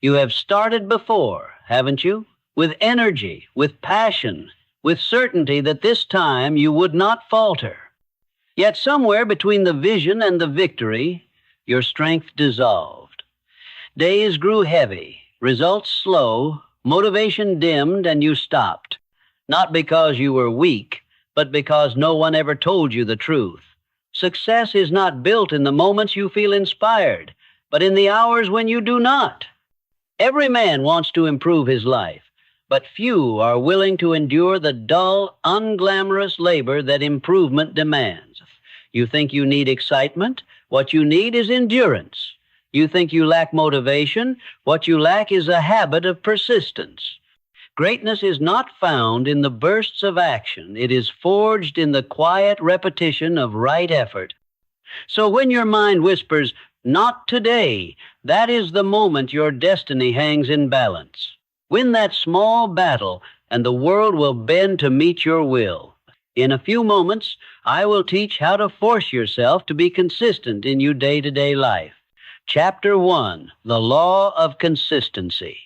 You have started before, haven't you? With energy, with passion, with certainty that this time you would not falter. Yet somewhere between the vision and the victory, your strength dissolved. Days grew heavy, results slow, motivation dimmed, and you stopped. Not because you were weak, but because no one ever told you the truth. Success is not built in the moments you feel inspired, but in the hours when you do not. Every man wants to improve his life, but few are willing to endure the dull, unglamorous labor that improvement demands. You think you need excitement? What you need is endurance. You think you lack motivation? What you lack is a habit of persistence. Greatness is not found in the bursts of action. It is forged in the quiet repetition of right effort. So when your mind whispers, "Not today," that is the moment your destiny hangs in balance. Win that small battle, and the world will bend to meet your will. In a few moments, I will teach how to force yourself to be consistent in your day-to-day life. Chapter 1, The Law of Consistency.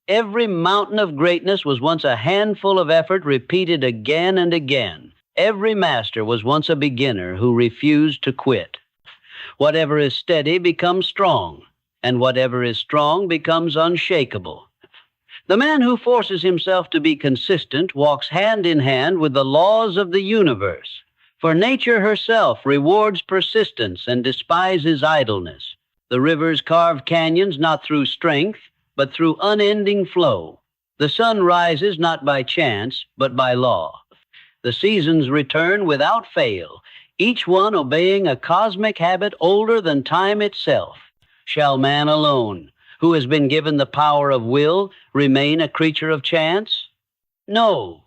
Every mountain of greatness was once a handful of effort repeated again and again. Every master was once a beginner who refused to quit. Whatever is steady becomes strong, and whatever is strong becomes unshakable. The man who forces himself to be consistent walks hand in hand with the laws of the universe, for nature herself rewards persistence and despises idleness. The rivers carve canyons not through strength, but through unending flow. The sun rises not by chance, but by law. The seasons return without fail, each one obeying a cosmic habit older than time itself. Shall man alone, who has been given the power of will, remain a creature of chance? No.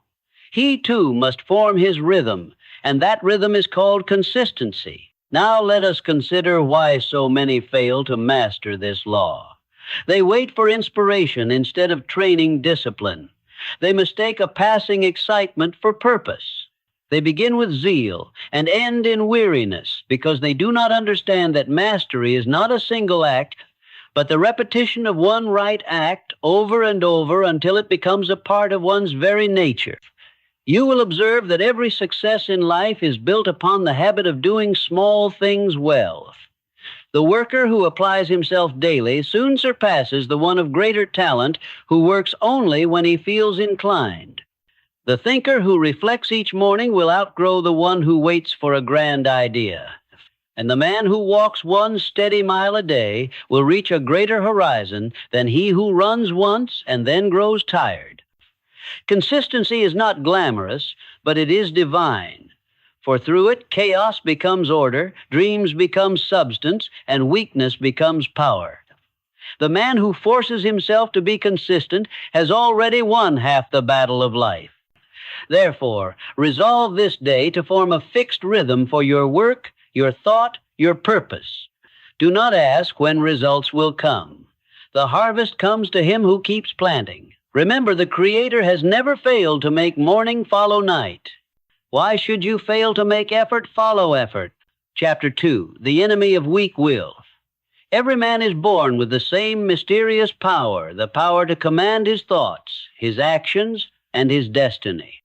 He too must form his rhythm, and that rhythm is called consistency. Now let us consider why so many fail to master this law. They wait for inspiration instead of training discipline. They mistake a passing excitement for purpose. They begin with zeal and end in weariness because they do not understand that mastery is not a single act, but the repetition of one right act over and over until it becomes a part of one's very nature. You will observe that every success in life is built upon the habit of doing small things well. The worker who applies himself daily soon surpasses the one of greater talent who works only when he feels inclined. The thinker who reflects each morning will outgrow the one who waits for a grand idea. And the man who walks one steady mile a day will reach a greater horizon than he who runs once and then grows tired. Consistency is not glamorous, but it is divine. For through it, chaos becomes order, dreams become substance, and weakness becomes power. The man who forces himself to be consistent has already won half the battle of life. Therefore, resolve this day to form a fixed rhythm for your work, your thought, your purpose. Do not ask when results will come. The harvest comes to him who keeps planting. Remember, the Creator has never failed to make morning follow night. Why should you fail to make effort follow effort? Chapter 2, The Enemy of Weak Will. Every man is born with the same mysterious power, the power to command his thoughts, his actions, and his destiny.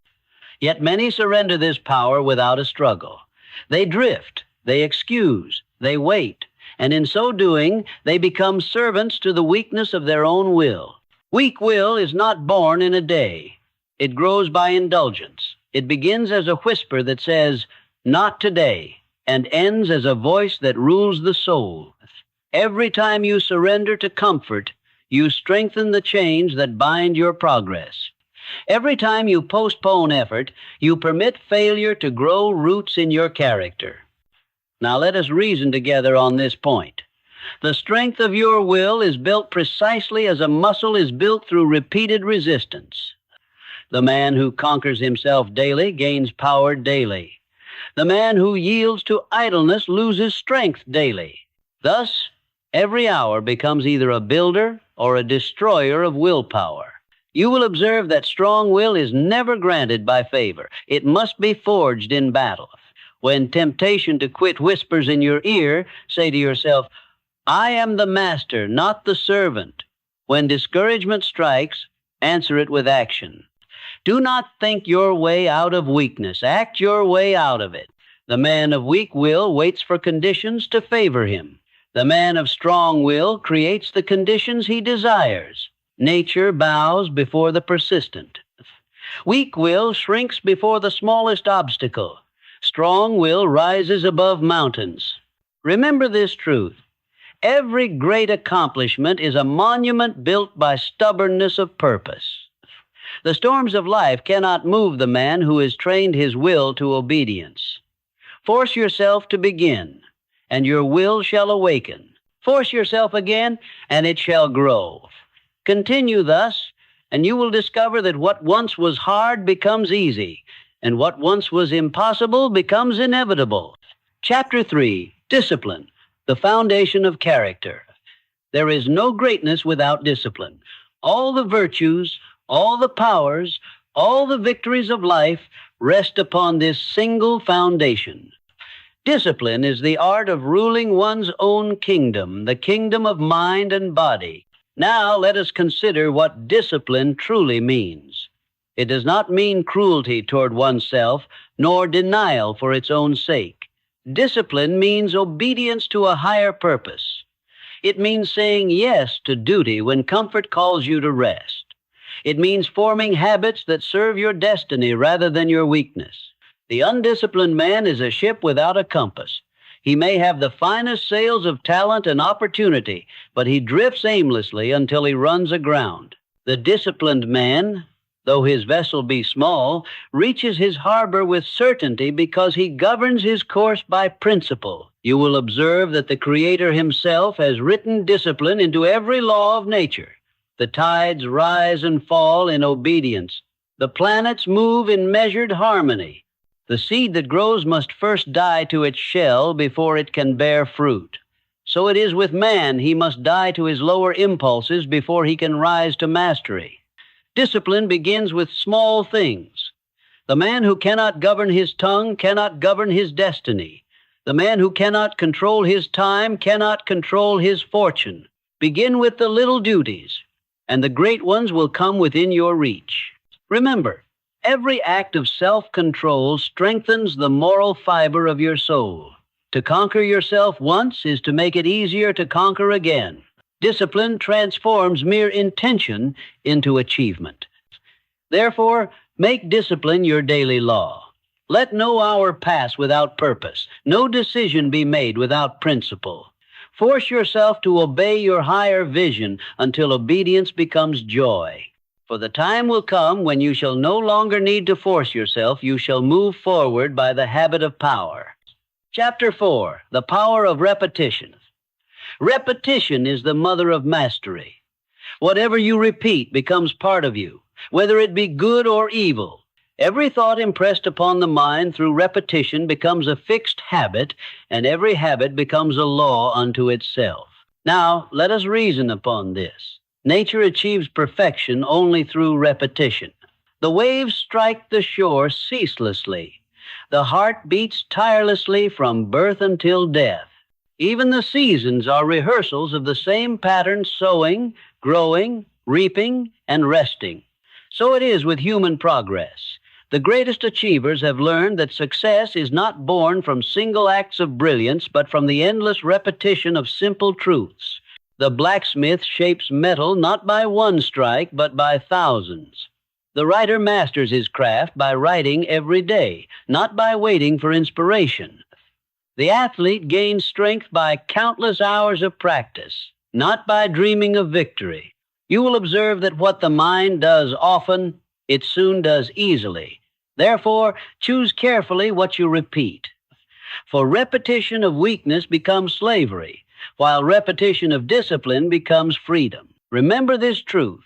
Yet many surrender this power without a struggle. They drift, they excuse, they wait, and in so doing, they become servants to the weakness of their own will. Weak will is not born in a day. It grows by indulgence. It begins as a whisper that says, "Not today," and ends as a voice that rules the soul. Every time you surrender to comfort, you strengthen the chains that bind your progress. Every time you postpone effort, you permit failure to grow roots in your character. Now let us reason together on this point. The strength of your will is built precisely as a muscle is built through repeated resistance. The man who conquers himself daily gains power daily. The man who yields to idleness loses strength daily. Thus, every hour becomes either a builder or a destroyer of willpower. You will observe that strong will is never granted by favor. It must be forged in battle. When temptation to quit whispers in your ear, say to yourself, "I am the master, not the servant." When discouragement strikes, answer it with action. Do not think your way out of weakness. Act your way out of it. The man of weak will waits for conditions to favor him. The man of strong will creates the conditions he desires. Nature bows before the persistent. Weak will shrinks before the smallest obstacle. Strong will rises above mountains. Remember this truth. Every great accomplishment is a monument built by stubbornness of purpose. The storms of life cannot move the man who has trained his will to obedience. Force yourself to begin, and your will shall awaken. Force yourself again, and it shall grow. Continue thus, and you will discover that what once was hard becomes easy, and what once was impossible becomes inevitable. Chapter 3, Discipline, the foundation of character. There is no greatness without discipline. All the virtues, all the powers, all the victories of life rest upon this single foundation. Discipline is the art of ruling one's own kingdom, the kingdom of mind and body. Now let us consider what discipline truly means. It does not mean cruelty toward oneself, nor denial for its own sake. Discipline means obedience to a higher purpose. It means saying yes to duty when comfort calls you to rest. It means forming habits that serve your destiny rather than your weakness. The undisciplined man is a ship without a compass. He may have the finest sails of talent and opportunity, but he drifts aimlessly until he runs aground. The disciplined man, though his vessel be small, reaches his harbor with certainty because he governs his course by principle. You will observe that the Creator himself has written discipline into every law of nature. The tides rise and fall in obedience. The planets move in measured harmony. The seed that grows must first die to its shell before it can bear fruit. So it is with man. He must die to his lower impulses before he can rise to mastery. Discipline begins with small things. The man who cannot govern his tongue cannot govern his destiny. The man who cannot control his time cannot control his fortune. Begin with the little duties, and the great ones will come within your reach. Remember, every act of self-control strengthens the moral fiber of your soul. To conquer yourself once is to make it easier to conquer again. Discipline transforms mere intention into achievement. Therefore, make discipline your daily law. Let no hour pass without purpose, no decision be made without principle. Force yourself to obey your higher vision until obedience becomes joy. For the time will come when you shall no longer need to force yourself. You shall move forward by the habit of power. Chapter 4, The Power of Repetition. Repetition is the mother of mastery. Whatever you repeat becomes part of you, whether it be good or evil. Every thought impressed upon the mind through repetition becomes a fixed habit, and every habit becomes a law unto itself. Now, let us reason upon this. Nature achieves perfection only through repetition. The waves strike the shore ceaselessly. The heart beats tirelessly from birth until death. Even the seasons are rehearsals of the same pattern: sowing, growing, reaping, and resting. So it is with human progress. The greatest achievers have learned that success is not born from single acts of brilliance, but from the endless repetition of simple truths. The blacksmith shapes metal not by one strike, but by thousands. The writer masters his craft by writing every day, not by waiting for inspiration. The athlete gains strength by countless hours of practice, not by dreaming of victory. You will observe that what the mind does often, it soon does easily. Therefore, choose carefully what you repeat. For repetition of weakness becomes slavery, while repetition of discipline becomes freedom. Remember this truth.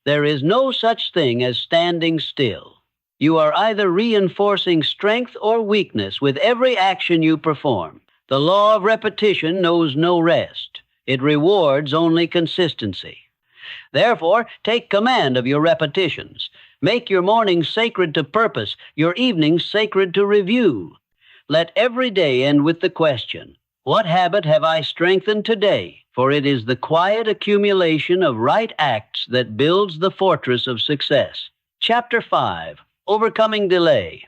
There is no such thing as standing still. You are either reinforcing strength or weakness with every action you perform. The law of repetition knows no rest. It rewards only consistency. Therefore, take command of your repetitions. Make your mornings sacred to purpose, your evenings sacred to review. Let every day end with the question, What habit have I strengthened today? For it is the quiet accumulation of right acts that builds the fortress of success. Chapter 5, Overcoming Delay.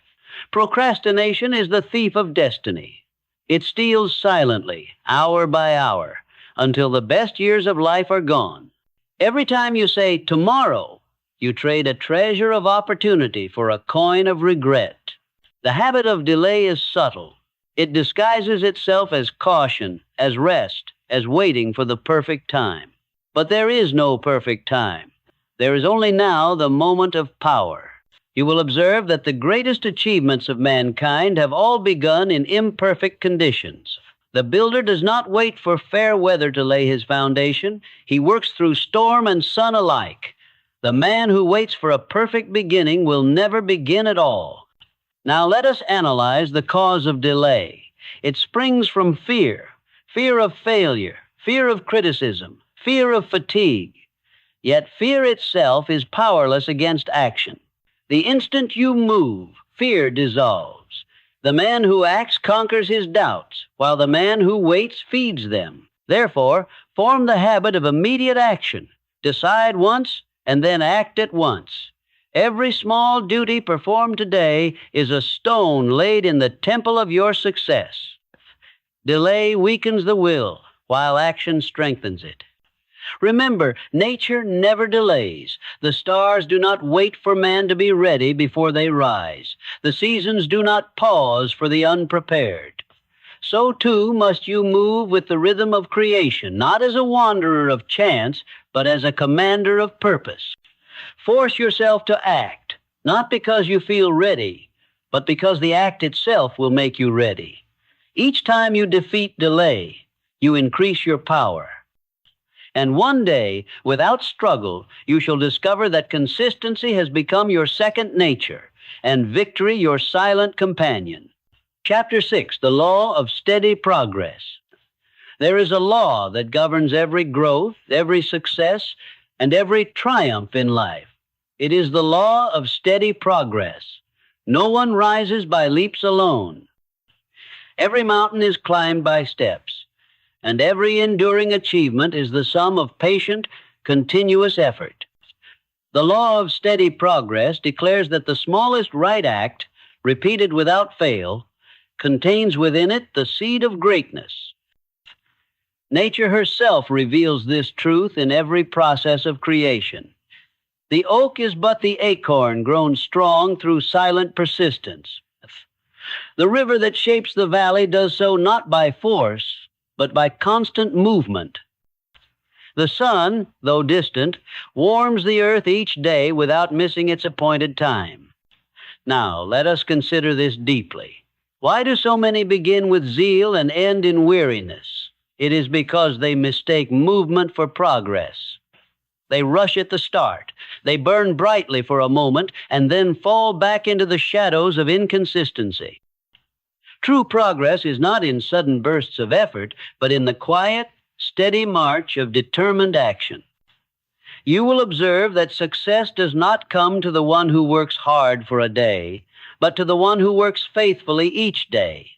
Procrastination is the thief of destiny. It steals silently, hour by hour, until the best years of life are gone. Every time you say tomorrow, you trade a treasure of opportunity for a coin of regret. The habit of delay is subtle. It disguises itself as caution, as rest, as waiting for the perfect time. But there is no perfect time. There is only now the moment of power. You will observe that the greatest achievements of mankind have all begun in imperfect conditions. The builder does not wait for fair weather to lay his foundation. He works through storm and sun alike. The man who waits for a perfect beginning will never begin at all. Now let us analyze the cause of delay. It springs from fear of failure, fear of criticism, fear of fatigue. Yet fear itself is powerless against action. The instant you move, fear dissolves. The man who acts conquers his doubts, while the man who waits feeds them. Therefore, form the habit of immediate action. Decide once and then act at once. Every small duty performed today is a stone laid in the temple of your success. Delay weakens the will, while action strengthens it. Remember, nature never delays. The stars do not wait for man to be ready before they rise. The seasons do not pause for the unprepared. So too must you move with the rhythm of creation, not as a wanderer of chance, but as a commander of purpose. Force yourself to act, not because you feel ready, but because the act itself will make you ready. Each time you defeat delay, you increase your power. And one day, without struggle, you shall discover that consistency has become your second nature, and victory your silent companion. Chapter 6, The Law of Steady Progress. There is a law that governs every growth, every success, and every triumph in life. It is the law of steady progress. No one rises by leaps alone. Every mountain is climbed by steps, and every enduring achievement is the sum of patient, continuous effort. The law of steady progress declares that the smallest right act, repeated without fail, contains within it the seed of greatness. Nature herself reveals this truth in every process of creation. The oak is but the acorn grown strong through silent persistence. The river that shapes the valley does so not by force, but by constant movement. The sun, though distant, warms the earth each day without missing its appointed time. Now, let us consider this deeply. Why do so many begin with zeal and end in weariness? It is because they mistake movement for progress. They rush at the start. They burn brightly for a moment and then fall back into the shadows of inconsistency. True progress is not in sudden bursts of effort, but in the quiet, steady march of determined action. You will observe that success does not come to the one who works hard for a day, but to the one who works faithfully each day.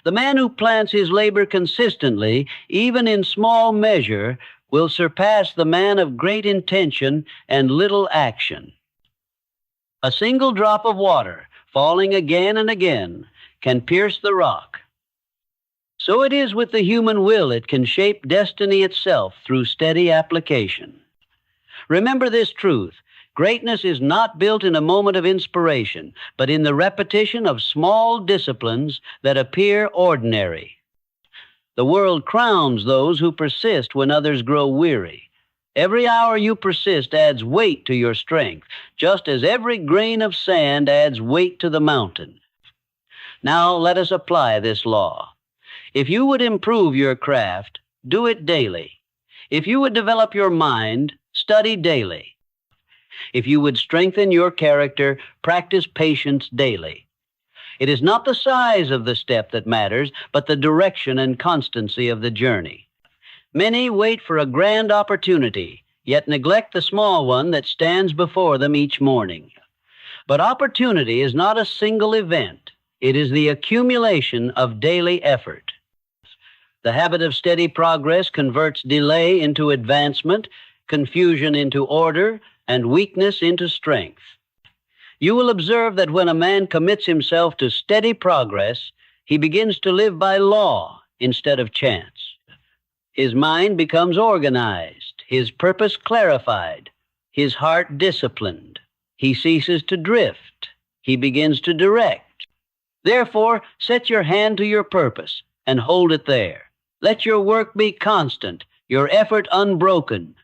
The man who plants his labor consistently, even in small measure, will surpass the man of great intention and little action. A single drop of water, falling again and again, can pierce the rock. So it is with the human will. It can shape destiny itself through steady application. Remember this truth. Greatness is not built in a moment of inspiration, but in the repetition of small disciplines that appear ordinary. The world crowns those who persist when others grow weary. Every hour you persist adds weight to your strength, just as every grain of sand adds weight to the mountain. Now let us apply this law. If you would improve your craft, do it daily. If you would develop your mind, study daily. If you would strengthen your character, practice patience daily. It is not the size of the step that matters, but the direction and constancy of the journey. Many wait for a grand opportunity, yet neglect the small one that stands before them each morning. But opportunity is not a single event. It is the accumulation of daily effort. The habit of steady progress converts delay into advancement, confusion into order, and weakness into strength. You will observe that when a man commits himself to steady progress, he begins to live by law instead of chance. His mind becomes organized, his purpose clarified, his heart disciplined. He ceases to drift. He begins to direct. Therefore, set your hand to your purpose and hold it there. Let your work be constant, your effort unbroken.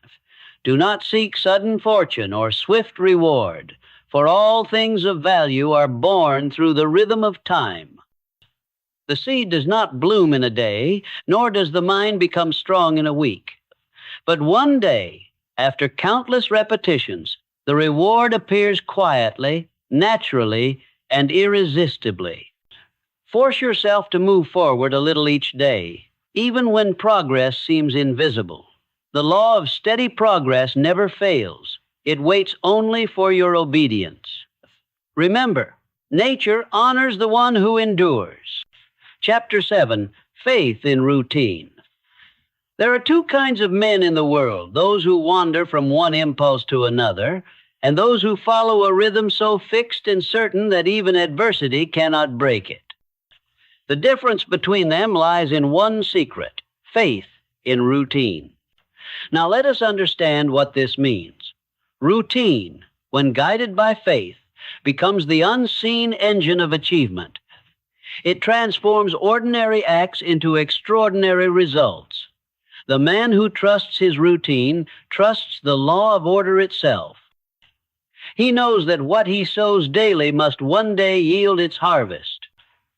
Do not seek sudden fortune or swift reward, for all things of value are born through the rhythm of time. The seed does not bloom in a day, nor does the mind become strong in a week. But one day, after countless repetitions, the reward appears quietly, naturally, and irresistibly. Force yourself to move forward a little each day, even when progress seems invisible. The law of steady progress never fails. It waits only for your obedience. Remember, nature honors the one who endures. Chapter 7, Faith in Routine. There are two kinds of men in the world, those who wander from one impulse to another, and those who follow a rhythm so fixed and certain that even adversity cannot break it. The difference between them lies in one secret: faith in routine. Now let us understand what this means. Routine, when guided by faith, becomes the unseen engine of achievement. It transforms ordinary acts into extraordinary results. The man who trusts his routine trusts the law of order itself. He knows that what he sows daily must one day yield its harvest.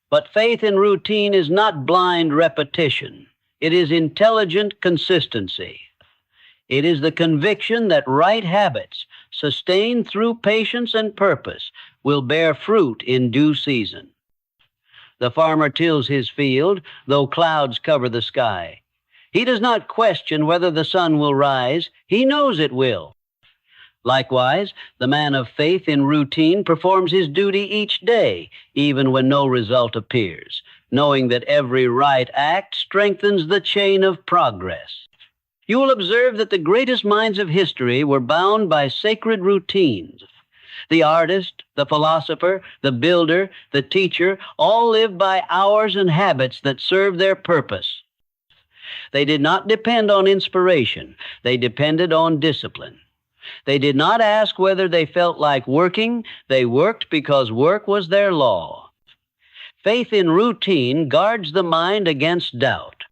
But faith in routine is not blind repetition. It is intelligent consistency. It is the conviction that right habits, sustained through patience and purpose, will bear fruit in due season. The farmer tills his field, though clouds cover the sky. He does not question whether the sun will rise. He knows it will. Likewise, the man of faith in routine performs his duty each day, even when no result appears, knowing that every right act strengthens the chain of progress. You will observe that the greatest minds of history were bound by sacred routines. The artist, the philosopher, the builder, the teacher, all lived by hours and habits that served their purpose. They did not depend on inspiration. They depended on discipline. They did not ask whether they felt like working. They worked because work was their law. Faith in routine guards the mind against doubt.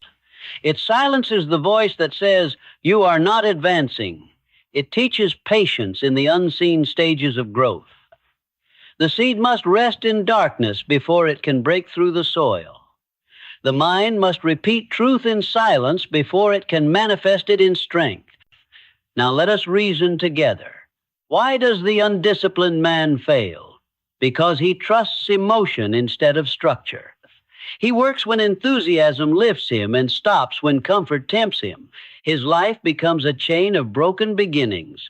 It silences the voice that says, "You are not advancing." It teaches patience in the unseen stages of growth. The seed must rest in darkness before it can break through the soil. The mind must repeat truth in silence before it can manifest it in strength. Now let us reason together. Why does the undisciplined man fail? Because he trusts emotion instead of structure. He works when enthusiasm lifts him and stops when comfort tempts him. His life becomes a chain of broken beginnings.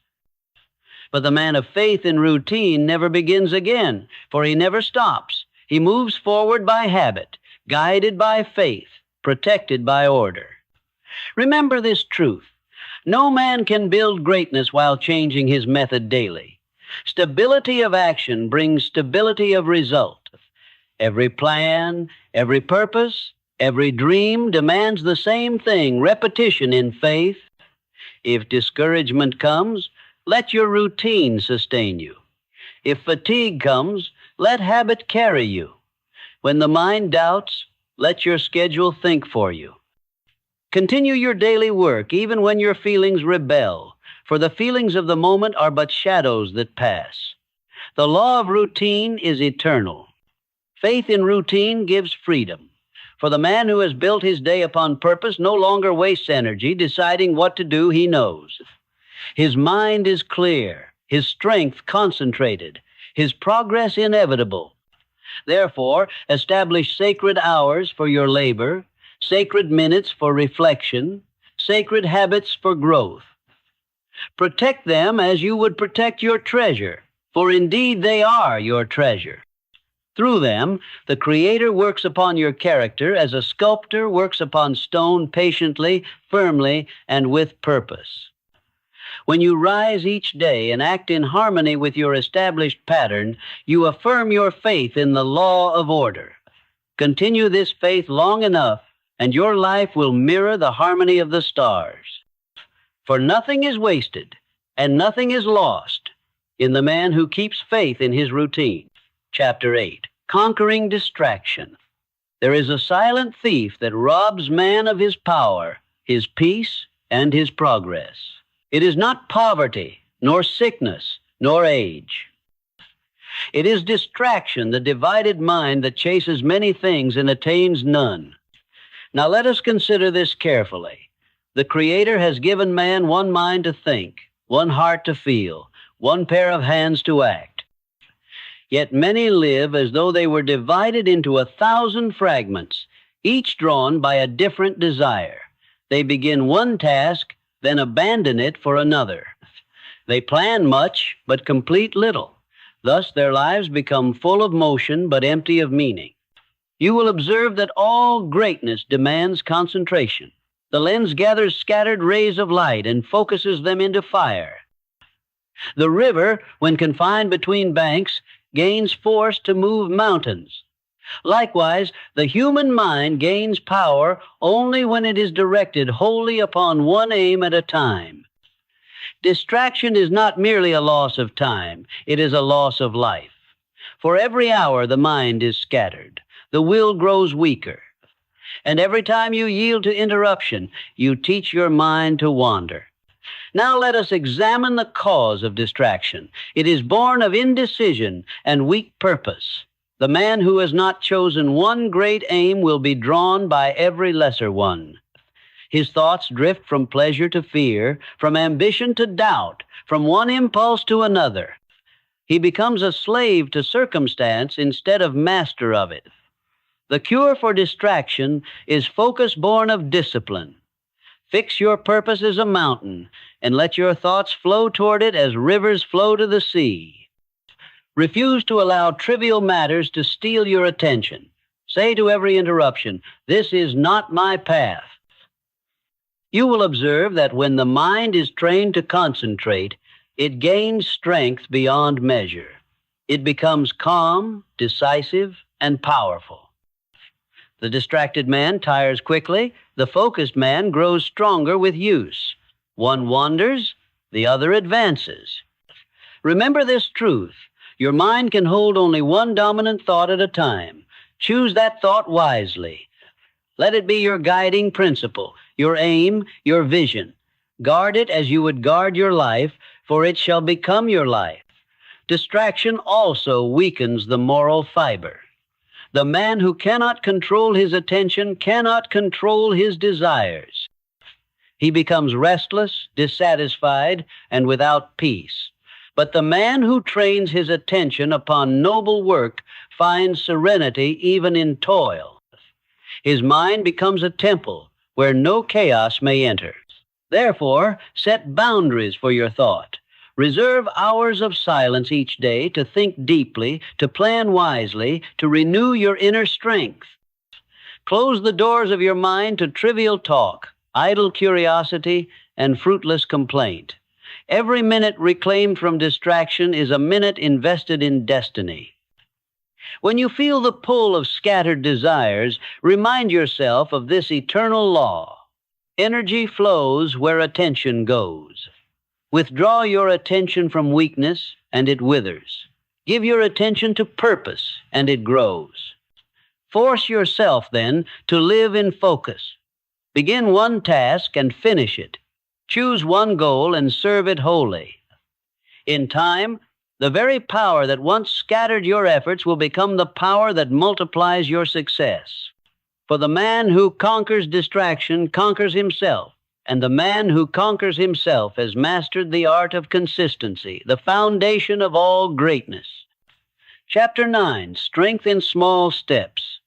But the man of faith in routine never begins again, for he never stops. He moves forward by habit, guided by faith, protected by order. Remember this truth. No man can build greatness while changing his method daily. Stability of action brings stability of result. Every plan, every purpose, every dream demands the same thing: repetition in faith. If discouragement comes, let your routine sustain you. If fatigue comes, let habit carry you. When the mind doubts, let your schedule think for you. Continue your daily work even when your feelings rebel, for the feelings of the moment are but shadows that pass. The law of routine is eternal. Faith in routine gives freedom, for the man who has built his day upon purpose no longer wastes energy deciding what to do. He knows. His mind is clear, his strength concentrated, his progress inevitable. Therefore, establish sacred hours for your labor, sacred minutes for reflection, sacred habits for growth. Protect them as you would protect your treasure, for indeed they are your treasure. Through them, the Creator works upon your character as a sculptor works upon stone patiently, firmly, and with purpose. When you rise each day and act in harmony with your established pattern, you affirm your faith in the law of order. Continue this faith long enough, and your life will mirror the harmony of the stars. For nothing is wasted, and nothing is lost in the man who keeps faith in his routine. Chapter 8, Conquering Distraction. There is a silent thief that robs man of his power, his peace, and his progress. It is not poverty, nor sickness, nor age. It is distraction, the divided mind that chases many things and attains none. Now let us consider this carefully. The Creator has given man one mind to think, one heart to feel, one pair of hands to act. Yet many live as though they were divided into 1,000 fragments, each drawn by a different desire. They begin one task, then abandon it for another. They plan much, but complete little. Thus their lives become full of motion, but empty of meaning. You will observe that all greatness demands concentration. The lens gathers scattered rays of light and focuses them into fire. The river, when confined between banks, gains force to move mountains. Likewise, the human mind gains power only when it is directed wholly upon one aim at a time. Distraction is not merely a loss of time, it is a loss of life. For every hour the mind is scattered, the will grows weaker. And every time you yield to interruption, you teach your mind to wander. Now let us examine the cause of distraction. It is born of indecision and weak purpose. The man who has not chosen one great aim will be drawn by every lesser one. His thoughts drift from pleasure to fear, from ambition to doubt, from one impulse to another. He becomes a slave to circumstance instead of master of it. The cure for distraction is focus born of discipline. Fix your purpose as a mountain, and let your thoughts flow toward it as rivers flow to the sea. Refuse to allow trivial matters to steal your attention. Say to every interruption, "This is not my path." You will observe that when the mind is trained to concentrate, it gains strength beyond measure. It becomes calm, decisive, and powerful. The distracted man tires quickly. The focused man grows stronger with use. One wanders, the other advances. Remember this truth. Your mind can hold only one dominant thought at a time. Choose that thought wisely. Let it be your guiding principle, your aim, your vision. Guard it as you would guard your life, for it shall become your life. Distraction also weakens the moral fiber. The man who cannot control his attention cannot control his desires. He becomes restless, dissatisfied, and without peace. But the man who trains his attention upon noble work finds serenity even in toil. His mind becomes a temple where no chaos may enter. Therefore, set boundaries for your thought. Reserve hours of silence each day to think deeply, to plan wisely, to renew your inner strength. Close the doors of your mind to trivial talk, idle curiosity, and fruitless complaint. Every minute reclaimed from distraction is a minute invested in destiny. When you feel the pull of scattered desires, remind yourself of this eternal law. Energy flows where attention goes. Withdraw your attention from weakness, and it withers. Give your attention to purpose, and it grows. Force yourself, then, to live in focus. Begin one task and finish it. Choose one goal and serve it wholly. In time, the very power that once scattered your efforts will become the power that multiplies your success. For the man who conquers distraction conquers himself. And the man who conquers himself has mastered the art of consistency, the foundation of all greatness. Chapter 9, Strength in Small Steps.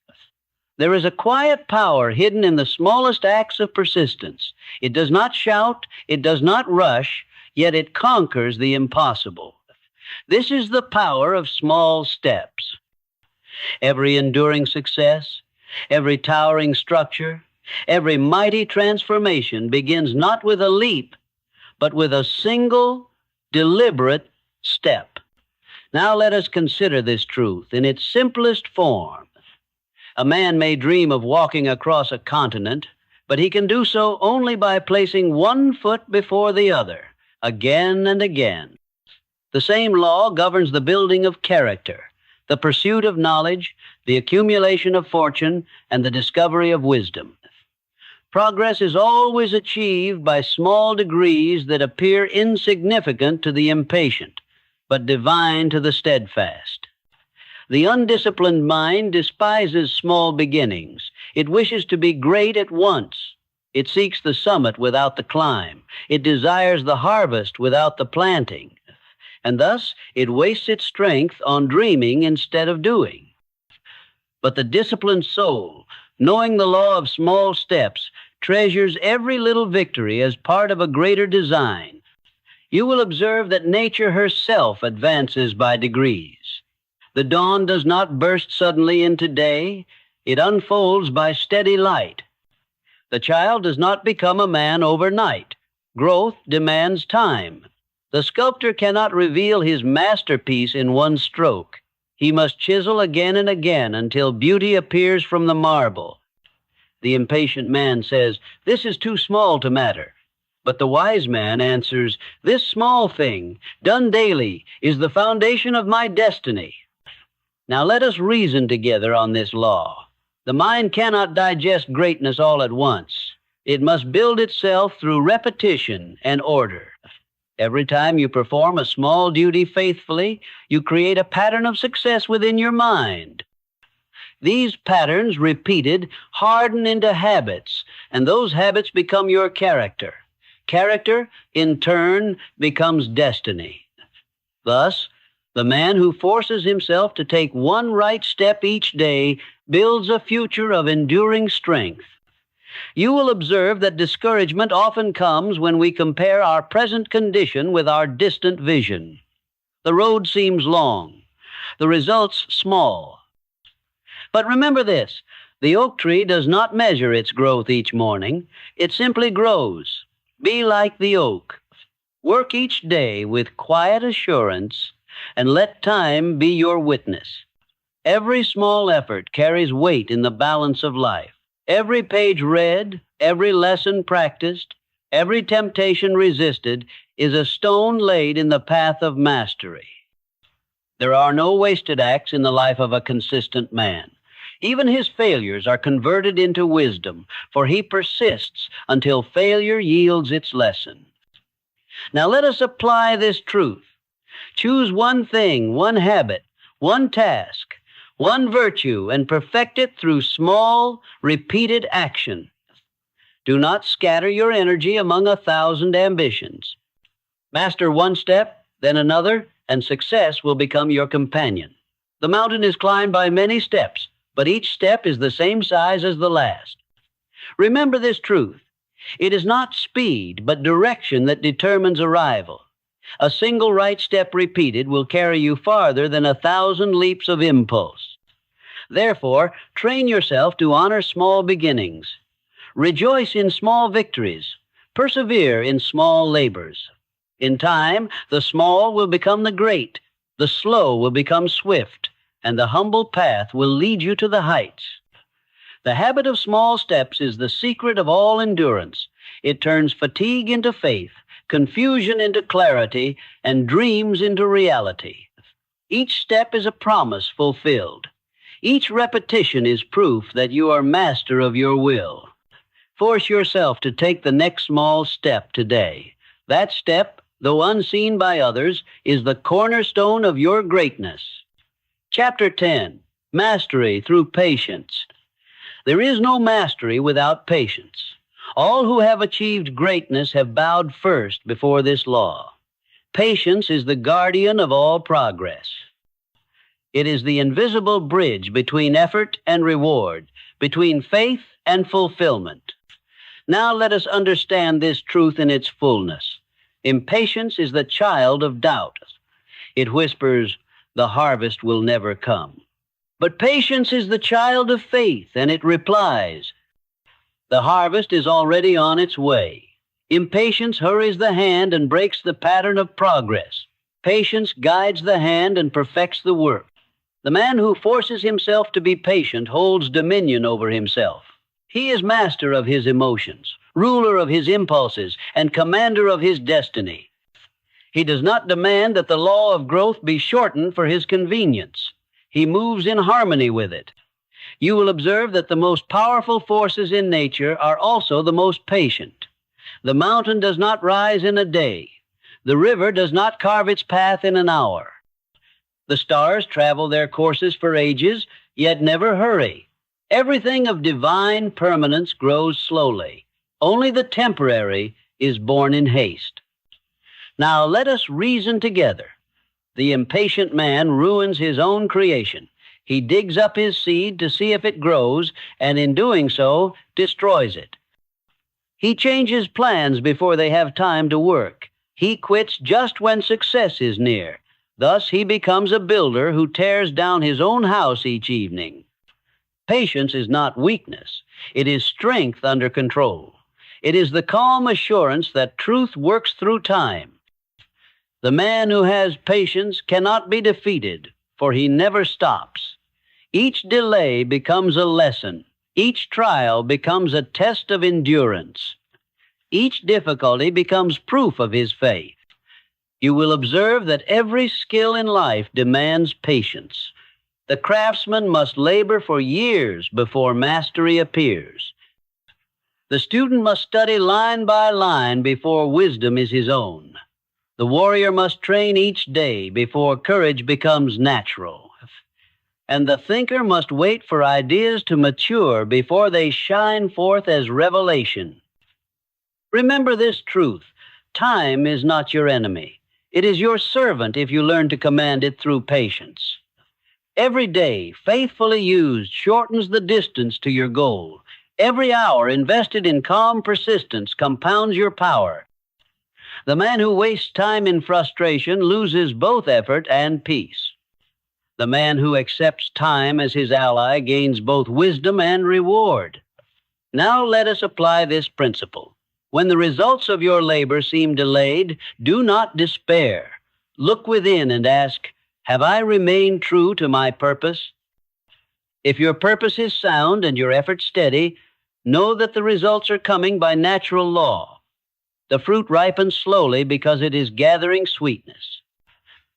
There is a quiet power hidden in the smallest acts of persistence. It does not shout, it does not rush, yet it conquers the impossible. This is the power of small steps. Every enduring success, every towering structure, every mighty transformation begins not with a leap, but with a single, deliberate step. Now let us consider this truth in its simplest form. A man may dream of walking across a continent, but he can do so only by placing one foot before the other, again and again. The same law governs the building of character, the pursuit of knowledge, the accumulation of fortune, and the discovery of wisdom. Progress is always achieved by small degrees that appear insignificant to the impatient, but divine to the steadfast. The undisciplined mind despises small beginnings. It wishes to be great at once. It seeks the summit without the climb. It desires the harvest without the planting. And thus it wastes its strength on dreaming instead of doing. But the disciplined soul, knowing the law of small steps, treasures every little victory as part of a greater design. You will observe that nature herself advances by degrees. The dawn does not burst suddenly into day. It unfolds by steady light. The child does not become a man overnight. Growth demands time. The sculptor cannot reveal his masterpiece in one stroke. He must chisel again and again until beauty appears from the marble. The impatient man says, "This is too small to matter." But the wise man answers, "This small thing, done daily, is the foundation of my destiny." Now let us reason together on this law. The mind cannot digest greatness all at once. It must build itself through repetition and order. Every time you perform a small duty faithfully, you create a pattern of success within your mind. These patterns, repeated, harden into habits, and those habits become your character. Character, in turn, becomes destiny. Thus, the man who forces himself to take one right step each day builds a future of enduring strength. You will observe that discouragement often comes when we compare our present condition with our distant vision. The road seems long, the results small. But remember this, the oak tree does not measure its growth each morning. It simply grows. Be like the oak. Work each day with quiet assurance, and let time be your witness. Every small effort carries weight in the balance of life. Every page read, every lesson practiced, every temptation resisted is a stone laid in the path of mastery. There are no wasted acts in the life of a consistent man. Even his failures are converted into wisdom, for he persists until failure yields its lesson. Now let us apply this truth. Choose one thing, one habit, one task, one virtue, and perfect it through small, repeated action. Do not scatter your energy among 1,000 ambitions. Master one step, then another, and success will become your companion. The mountain is climbed by many steps, but each step is the same size as the last. Remember this truth. It is not speed, but direction that determines arrival. A single right step repeated will carry you farther than 1,000 leaps of impulse. Therefore, train yourself to honor small beginnings. Rejoice in small victories. Persevere in small labors. In time, the small will become the great, the slow will become swift, and the humble path will lead you to the heights. The habit of small steps is the secret of all endurance. It turns fatigue into faith, confusion into clarity, and dreams into reality. Each step is a promise fulfilled. Each repetition is proof that you are master of your will. Force yourself to take the next small step today. That step, though unseen by others, is the cornerstone of your greatness. Chapter 10, Mastery Through Patience. There is no mastery without patience. All who have achieved greatness have bowed first before this law. Patience is the guardian of all progress. It is the invisible bridge between effort and reward, between faith and fulfillment. Now let us understand this truth in its fullness. Impatience is the child of doubt. It whispers, "The harvest will never come." But patience is the child of faith, and it replies, the harvest is already on its way. Impatience hurries the hand and breaks the pattern of progress. Patience guides the hand and perfects the work. The man who forces himself to be patient holds dominion over himself. He is master of his emotions, ruler of his impulses, and commander of his destiny. He does not demand that the law of growth be shortened for his convenience. He moves in harmony with it. You will observe that the most powerful forces in nature are also the most patient. The mountain does not rise in a day. The river does not carve its path in an hour. The stars travel their courses for ages, yet never hurry. Everything of divine permanence grows slowly. Only the temporary is born in haste. Now let us reason together. The impatient man ruins his own creation. He digs up his seed to see if it grows, and in doing so, destroys it. He changes plans before they have time to work. He quits just when success is near. Thus he becomes a builder who tears down his own house each evening. Patience is not weakness. It is strength under control. It is the calm assurance that truth works through time. The man who has patience cannot be defeated, for he never stops. Each delay becomes a lesson. Each trial becomes a test of endurance. Each difficulty becomes proof of his faith. You will observe that every skill in life demands patience. The craftsman must labor for years before mastery appears. The student must study line by line before wisdom is his own. The warrior must train each day before courage becomes natural. And the thinker must wait for ideas to mature before they shine forth as revelation. Remember this truth: time is not your enemy. It is your servant if you learn to command it through patience. Every day, faithfully used, shortens the distance to your goal. Every hour invested in calm persistence compounds your power. The man who wastes time in frustration loses both effort and peace. The man who accepts time as his ally gains both wisdom and reward. Now let us apply this principle. When the results of your labor seem delayed, do not despair. Look within and ask, have I remained true to my purpose? If your purpose is sound and your effort steady, know that the results are coming by natural law. The fruit ripens slowly because it is gathering sweetness.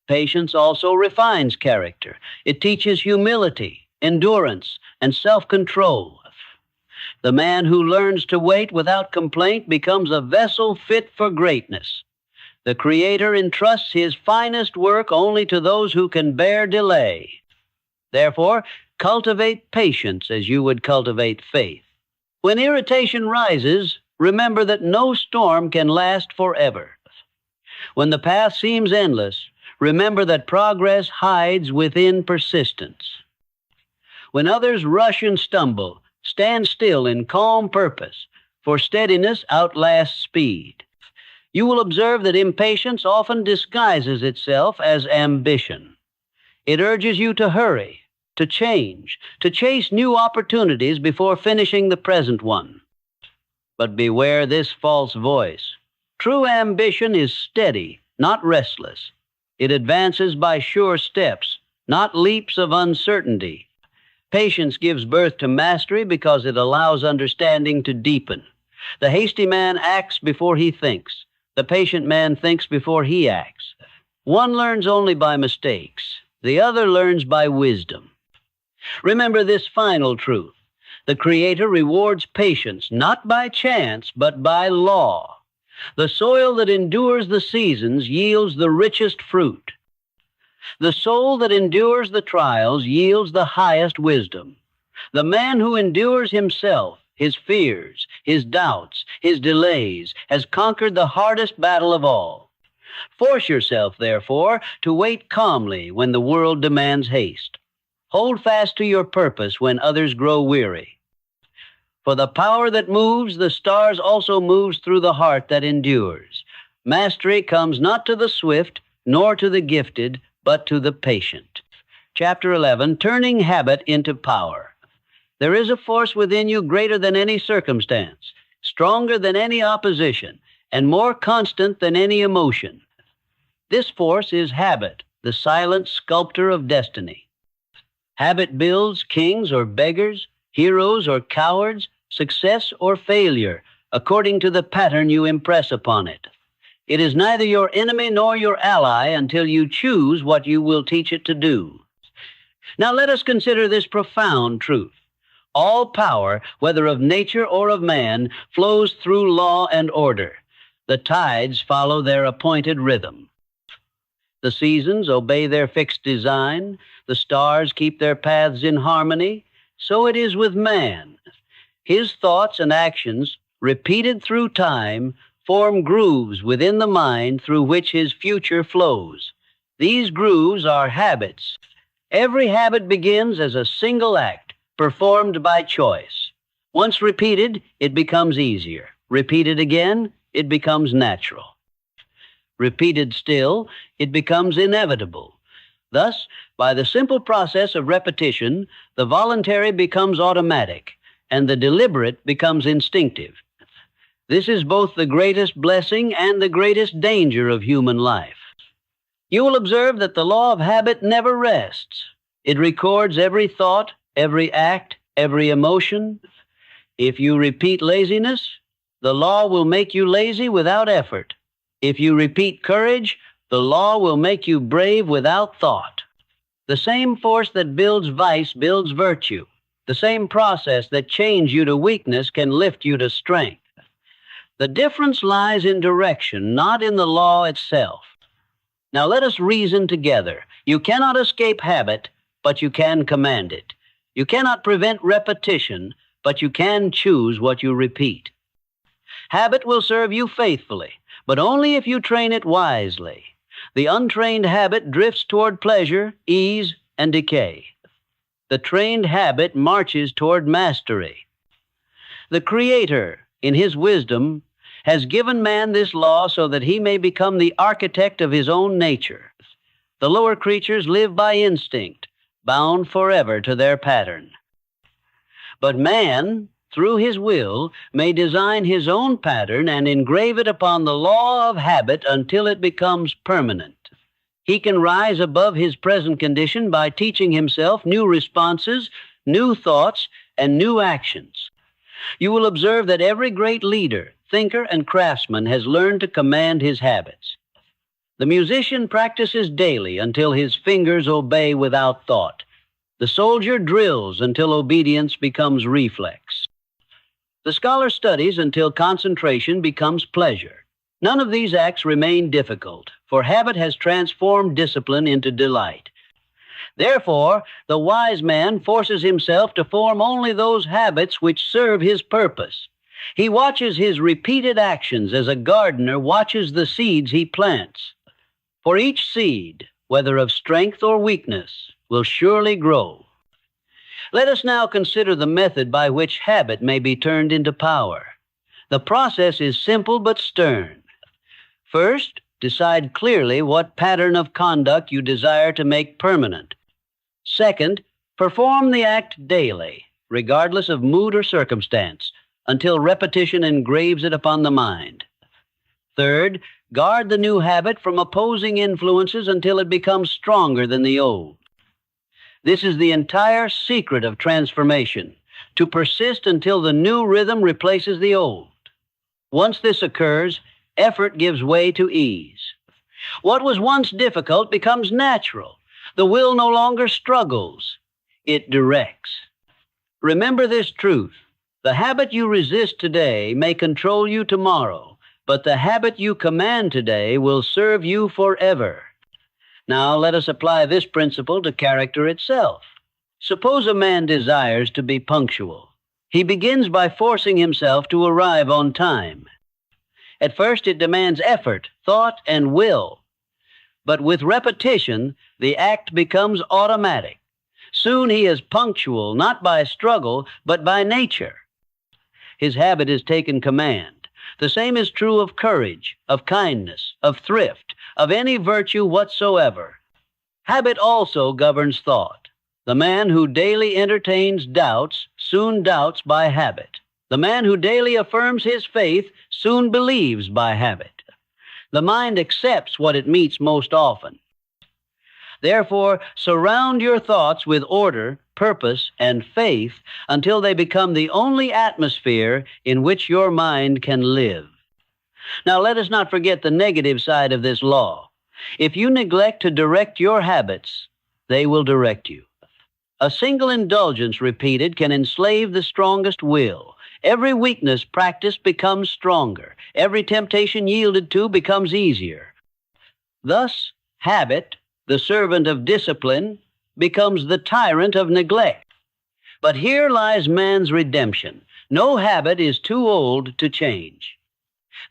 Patience also refines character. It teaches humility, endurance, and self-control. The man who learns to wait without complaint becomes a vessel fit for greatness. The Creator entrusts his finest work only to those who can bear delay. Therefore, cultivate patience as you would cultivate faith. When irritation rises, remember that no storm can last forever. When the path seems endless, remember that progress hides within persistence. When others rush and stumble, stand still in calm purpose, for steadiness outlasts speed. You will observe that impatience often disguises itself as ambition. It urges you to hurry, to change, to chase new opportunities before finishing the present one. But beware this false voice. True ambition is steady, not restless. It advances by sure steps, not leaps of uncertainty. Patience gives birth to mastery because it allows understanding to deepen. The hasty man acts before he thinks. The patient man thinks before he acts. One learns only by mistakes. The other learns by wisdom. Remember this final truth. The Creator rewards patience not by chance, but by law. The soil that endures the seasons yields the richest fruit. The soul that endures the trials yields the highest wisdom. The man who endures himself, his fears, his doubts, his delays, has conquered the hardest battle of all. Force yourself, therefore, to wait calmly when the world demands haste. Hold fast to your purpose when others grow weary. For the power that moves the stars also moves through the heart that endures. Mastery comes not to the swift, nor to the gifted, but to the patient. Chapter 11, Turning Habit into Power. There is a force within you greater than any circumstance, stronger than any opposition, and more constant than any emotion. This force is habit, the silent sculptor of destiny. Habit builds kings or beggars, heroes or cowards, success or failure, according to the pattern you impress upon it. It is neither your enemy nor your ally until you choose what you will teach it to do. Now let us consider this profound truth. All power, whether of nature or of man, flows through law and order. The tides follow their appointed rhythm. The seasons obey their fixed design. The stars keep their paths in harmony. So it is with man. His thoughts and actions, repeated through time, form grooves within the mind through which his future flows. These grooves are habits. Every habit begins as a single act, performed by choice. Once repeated, it becomes easier. Repeated again, it becomes natural. Repeated still, it becomes inevitable. Thus, by the simple process of repetition, the voluntary becomes automatic, and the deliberate becomes instinctive. This is both the greatest blessing and the greatest danger of human life. You will observe that the law of habit never rests. It records every thought, every act, every emotion. If you repeat laziness, the law will make you lazy without effort. If you repeat courage, the law will make you brave without thought. The same force that builds vice builds virtue. The same process that chains you to weakness can lift you to strength. The difference lies in direction, not in the law itself. Now let us reason together. You cannot escape habit, but you can command it. You cannot prevent repetition, but you can choose what you repeat. Habit will serve you faithfully, but only if you train it wisely. The untrained habit drifts toward pleasure, ease, and decay. The trained habit marches toward mastery. The Creator, in His wisdom, has given man this law so that he may become the architect of his own nature. The lower creatures live by instinct, bound forever to their pattern. But man, through his will, may design his own pattern and engrave it upon the law of habit until it becomes permanent. He can rise above his present condition by teaching himself new responses, new thoughts, and new actions. You will observe that every great leader, thinker, and craftsman has learned to command his habits. The musician practices daily until his fingers obey without thought. The soldier drills until obedience becomes reflex. The scholar studies until concentration becomes pleasure. None of these acts remain difficult, for habit has transformed discipline into delight. Therefore, the wise man forces himself to form only those habits which serve his purpose. He watches his repeated actions as a gardener watches the seeds he plants. For each seed, whether of strength or weakness, will surely grow. Let us now consider the method by which habit may be turned into power. The process is simple but stern. First, decide clearly what pattern of conduct you desire to make permanent. Second, perform the act daily, regardless of mood or circumstance, until repetition engraves it upon the mind. Third, guard the new habit from opposing influences until it becomes stronger than the old. This is the entire secret of transformation, to persist until the new rhythm replaces the old. Once this occurs, effort gives way to ease. What was once difficult becomes natural. The will no longer struggles. It directs. Remember this truth. The habit you resist today may control you tomorrow, but the habit you command today will serve you forever. Now let us apply this principle to character itself. Suppose a man desires to be punctual. He begins by forcing himself to arrive on time. At first it demands effort, thought, and will. But with repetition, the act becomes automatic. Soon he is punctual, not by struggle, but by nature. His habit has taken command. The same is true of courage, of kindness, of thrift, of any virtue whatsoever. Habit also governs thought. The man who daily entertains doubts soon doubts by habit. The man who daily affirms his faith soon believes by habit. The mind accepts what it meets most often. Therefore, surround your thoughts with order, purpose, and faith until they become the only atmosphere in which your mind can live. Now, let us not forget the negative side of this law. If you neglect to direct your habits, they will direct you. A single indulgence repeated can enslave the strongest will. Every weakness practiced becomes stronger. Every temptation yielded to becomes easier. Thus, habit, the servant of discipline, becomes the tyrant of neglect. But here lies man's redemption. No habit is too old to change.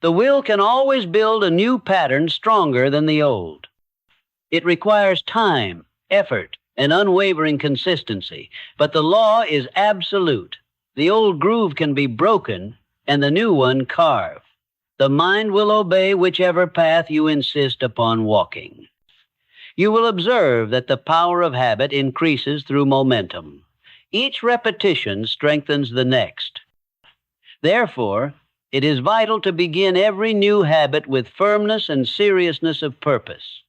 The will can always build a new pattern stronger than the old. It requires time, effort, and unwavering consistency, but the law is absolute. The old groove can be broken and the new one carved. The mind will obey whichever path you insist upon walking. You will observe that the power of habit increases through momentum. Each repetition strengthens the next. Therefore, it is vital to begin every new habit with firmness and seriousness of purpose.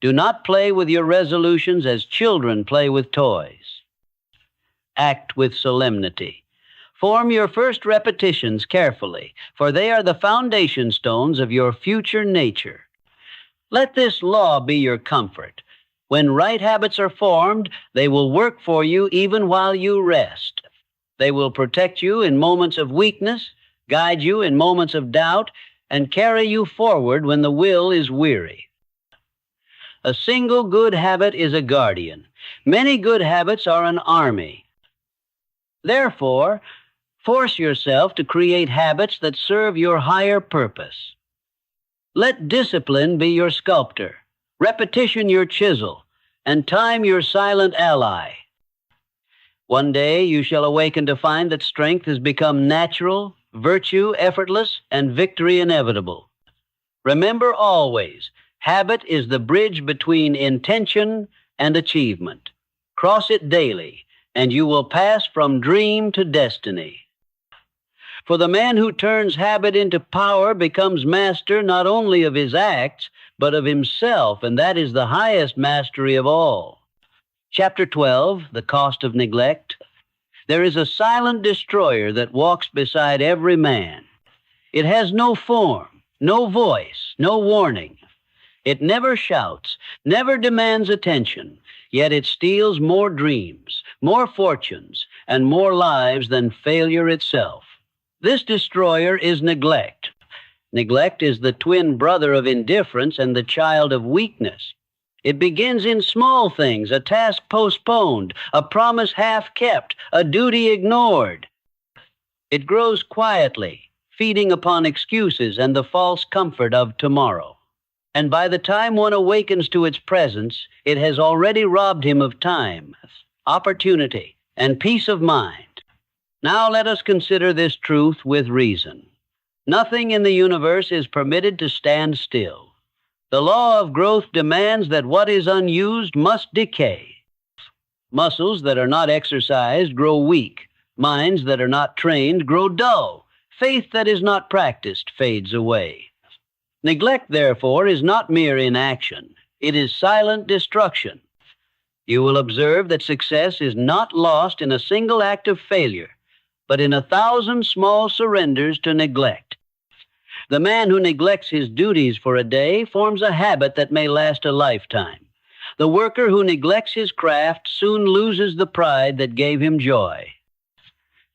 Do not play with your resolutions as children play with toys. Act with solemnity. Form your first repetitions carefully, for they are the foundation stones of your future nature. Let this law be your comfort. When right habits are formed, they will work for you even while you rest. They will protect you in moments of weakness, guide you in moments of doubt, and carry you forward when the will is weary. A single good habit is a guardian. Many good habits are an army. Therefore, force yourself to create habits that serve your higher purpose. Let discipline be your sculptor, repetition your chisel, and time your silent ally. One day you shall awaken to find that strength has become natural, virtue effortless, and victory inevitable. Remember always, habit is the bridge between intention and achievement. Cross it daily, and you will pass from dream to destiny. For the man who turns habit into power becomes master not only of his acts, but of himself, and that is the highest mastery of all. Chapter 12, The Cost of Neglect. There is a silent destroyer that walks beside every man. It has no form, no voice, no warning. It never shouts, never demands attention, yet it steals more dreams, more fortunes, and more lives than failure itself. This destroyer is neglect. Neglect is the twin brother of indifference and the child of weakness. It begins in small things, a task postponed, a promise half kept, a duty ignored. It grows quietly, feeding upon excuses and the false comfort of tomorrow. And by the time one awakens to its presence, it has already robbed him of time, opportunity, and peace of mind. Now let us consider this truth with reason. Nothing in the universe is permitted to stand still. The law of growth demands that what is unused must decay. Muscles that are not exercised grow weak. Minds that are not trained grow dull. Faith that is not practiced fades away. Neglect, therefore, is not mere inaction. It is silent destruction. You will observe that success is not lost in a single act of failure, but in 1,000 small surrenders to neglect. The man who neglects his duties for a day forms a habit that may last a lifetime. The worker who neglects his craft soon loses the pride that gave him joy.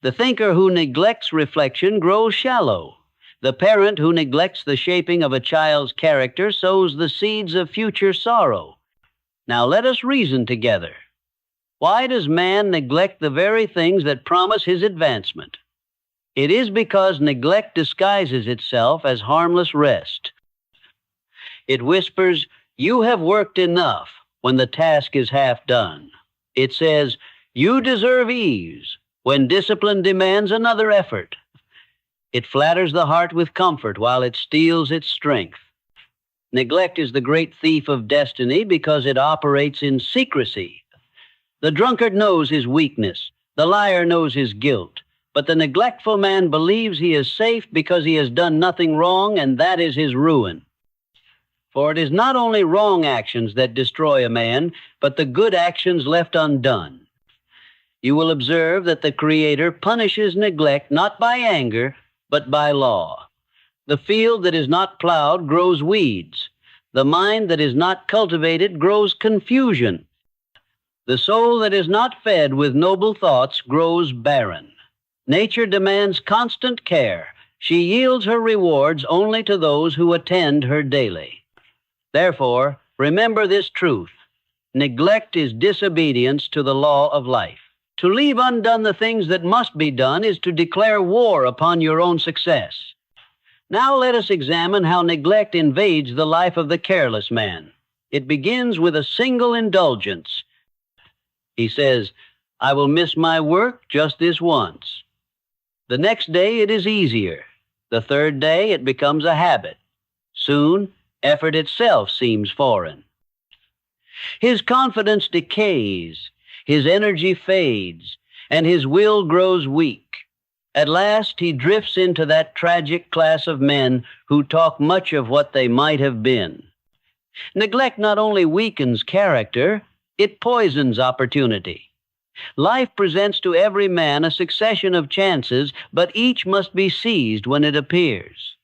The thinker who neglects reflection grows shallow. The parent who neglects the shaping of a child's character sows the seeds of future sorrow. Now let us reason together. Why does man neglect the very things that promise his advancement? It is because neglect disguises itself as harmless rest. It whispers, "You have worked enough," when the task is half done. It says, "You deserve ease," when discipline demands another effort. It flatters the heart with comfort while it steals its strength. Neglect is the great thief of destiny because it operates in secrecy. The drunkard knows his weakness. The liar knows his guilt. But the neglectful man believes he is safe because he has done nothing wrong, and that is his ruin. For it is not only wrong actions that destroy a man, but the good actions left undone. You will observe that the Creator punishes neglect not by anger, but by law. The field that is not plowed grows weeds. The mind that is not cultivated grows confusion. The soul that is not fed with noble thoughts grows barren. Nature demands constant care. She yields her rewards only to those who attend her daily. Therefore, remember this truth. Neglect is disobedience to the law of life. To leave undone the things that must be done is to declare war upon your own success. Now let us examine how neglect invades the life of the careless man. It begins with a single indulgence. He says, "I will miss my work just this once." The next day it is easier. The third day it becomes a habit. Soon, effort itself seems foreign. His confidence decays, his energy fades, and his will grows weak. At last he drifts into that tragic class of men who talk much of what they might have been. Neglect not only weakens character, it poisons opportunity. Life presents to every man a succession of chances, but each must be seized when it appears.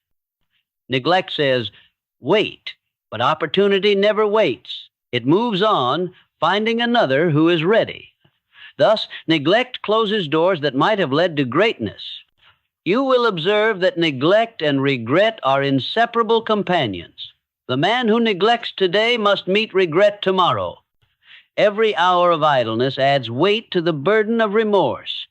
Neglect says, "Wait," but opportunity never waits. It moves on, finding another who is ready. Thus, neglect closes doors that might have led to greatness. You will observe that neglect and regret are inseparable companions. The man who neglects today must meet regret tomorrow. Every hour of idleness adds weight to the burden of remorse.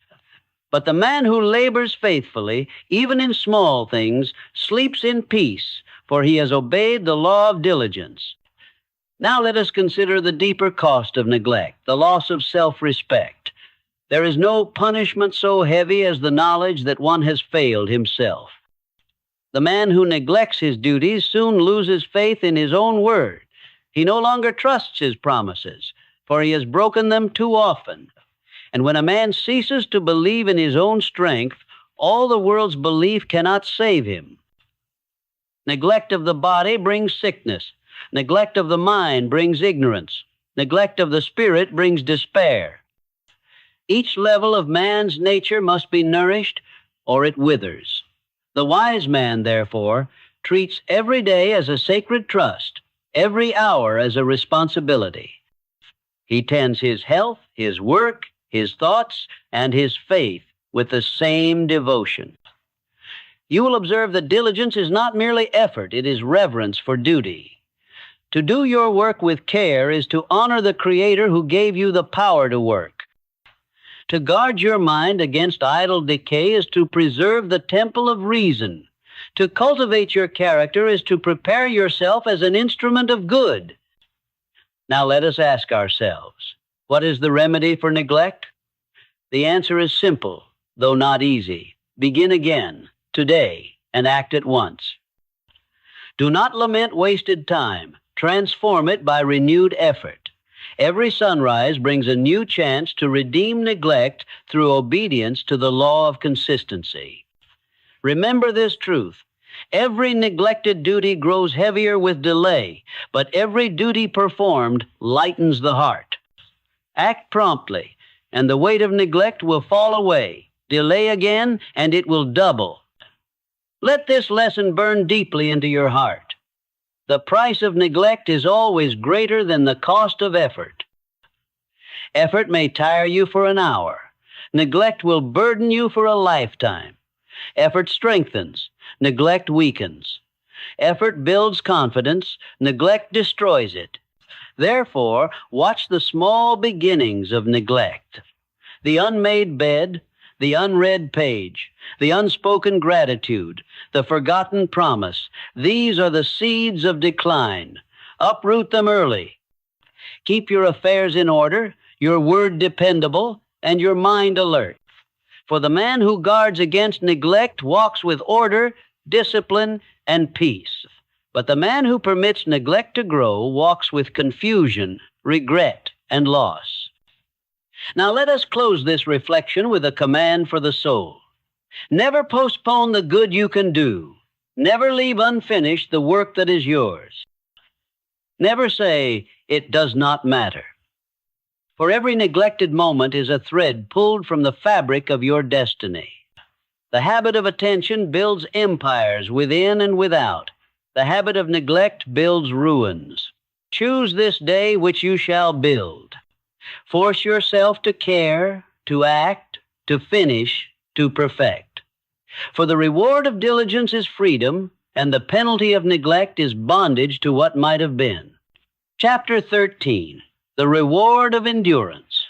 But the man who labors faithfully, even in small things, sleeps in peace, for he has obeyed the law of diligence. Now let us consider the deeper cost of neglect, the loss of self-respect. There is no punishment so heavy as the knowledge that one has failed himself. The man who neglects his duties soon loses faith in his own word. He no longer trusts his promises, for he has broken them too often. And when a man ceases to believe in his own strength, all the world's belief cannot save him. Neglect of the body brings sickness. Neglect of the mind brings ignorance. Neglect of the spirit brings despair. Each level of man's nature must be nourished, or it withers. The wise man, therefore, treats every day as a sacred trust, every hour as a responsibility. He tends his health, his work, his thoughts, and his faith with the same devotion. You will observe that diligence is not merely effort, it is reverence for duty. To do your work with care is to honor the Creator who gave you the power to work. To guard your mind against idle decay is to preserve the temple of reason. To cultivate your character is to prepare yourself as an instrument of good. Now let us ask ourselves, what is the remedy for neglect? The answer is simple, though not easy. Begin again, today, and act at once. Do not lament wasted time. Transform it by renewed effort. Every sunrise brings a new chance to redeem neglect through obedience to the law of consistency. Remember this truth. Every neglected duty grows heavier with delay, but every duty performed lightens the heart. Act promptly, and the weight of neglect will fall away. Delay again, and it will double. Let this lesson burn deeply into your heart. The price of neglect is always greater than the cost of effort. Effort may tire you for an hour. Neglect will burden you for a lifetime. Effort strengthens. Neglect weakens. Effort builds confidence. Neglect destroys it. Therefore, watch the small beginnings of neglect. The unmade bed, the unread page, the unspoken gratitude, the forgotten promise. These are the seeds of decline. Uproot them early. Keep your affairs in order, your word dependable, and your mind alert. For the man who guards against neglect walks with order, discipline, and peace. But the man who permits neglect to grow walks with confusion, regret, and loss. Now let us close this reflection with a command for the soul. Never postpone the good you can do. Never leave unfinished the work that is yours. Never say, "It does not matter." For every neglected moment is a thread pulled from the fabric of your destiny. The habit of attention builds empires within and without. The habit of neglect builds ruins. Choose this day which you shall build. Force yourself to care, to act, to finish, to perfect. For the reward of diligence is freedom, and the penalty of neglect is bondage to what might have been. Chapter 13. The reward of endurance.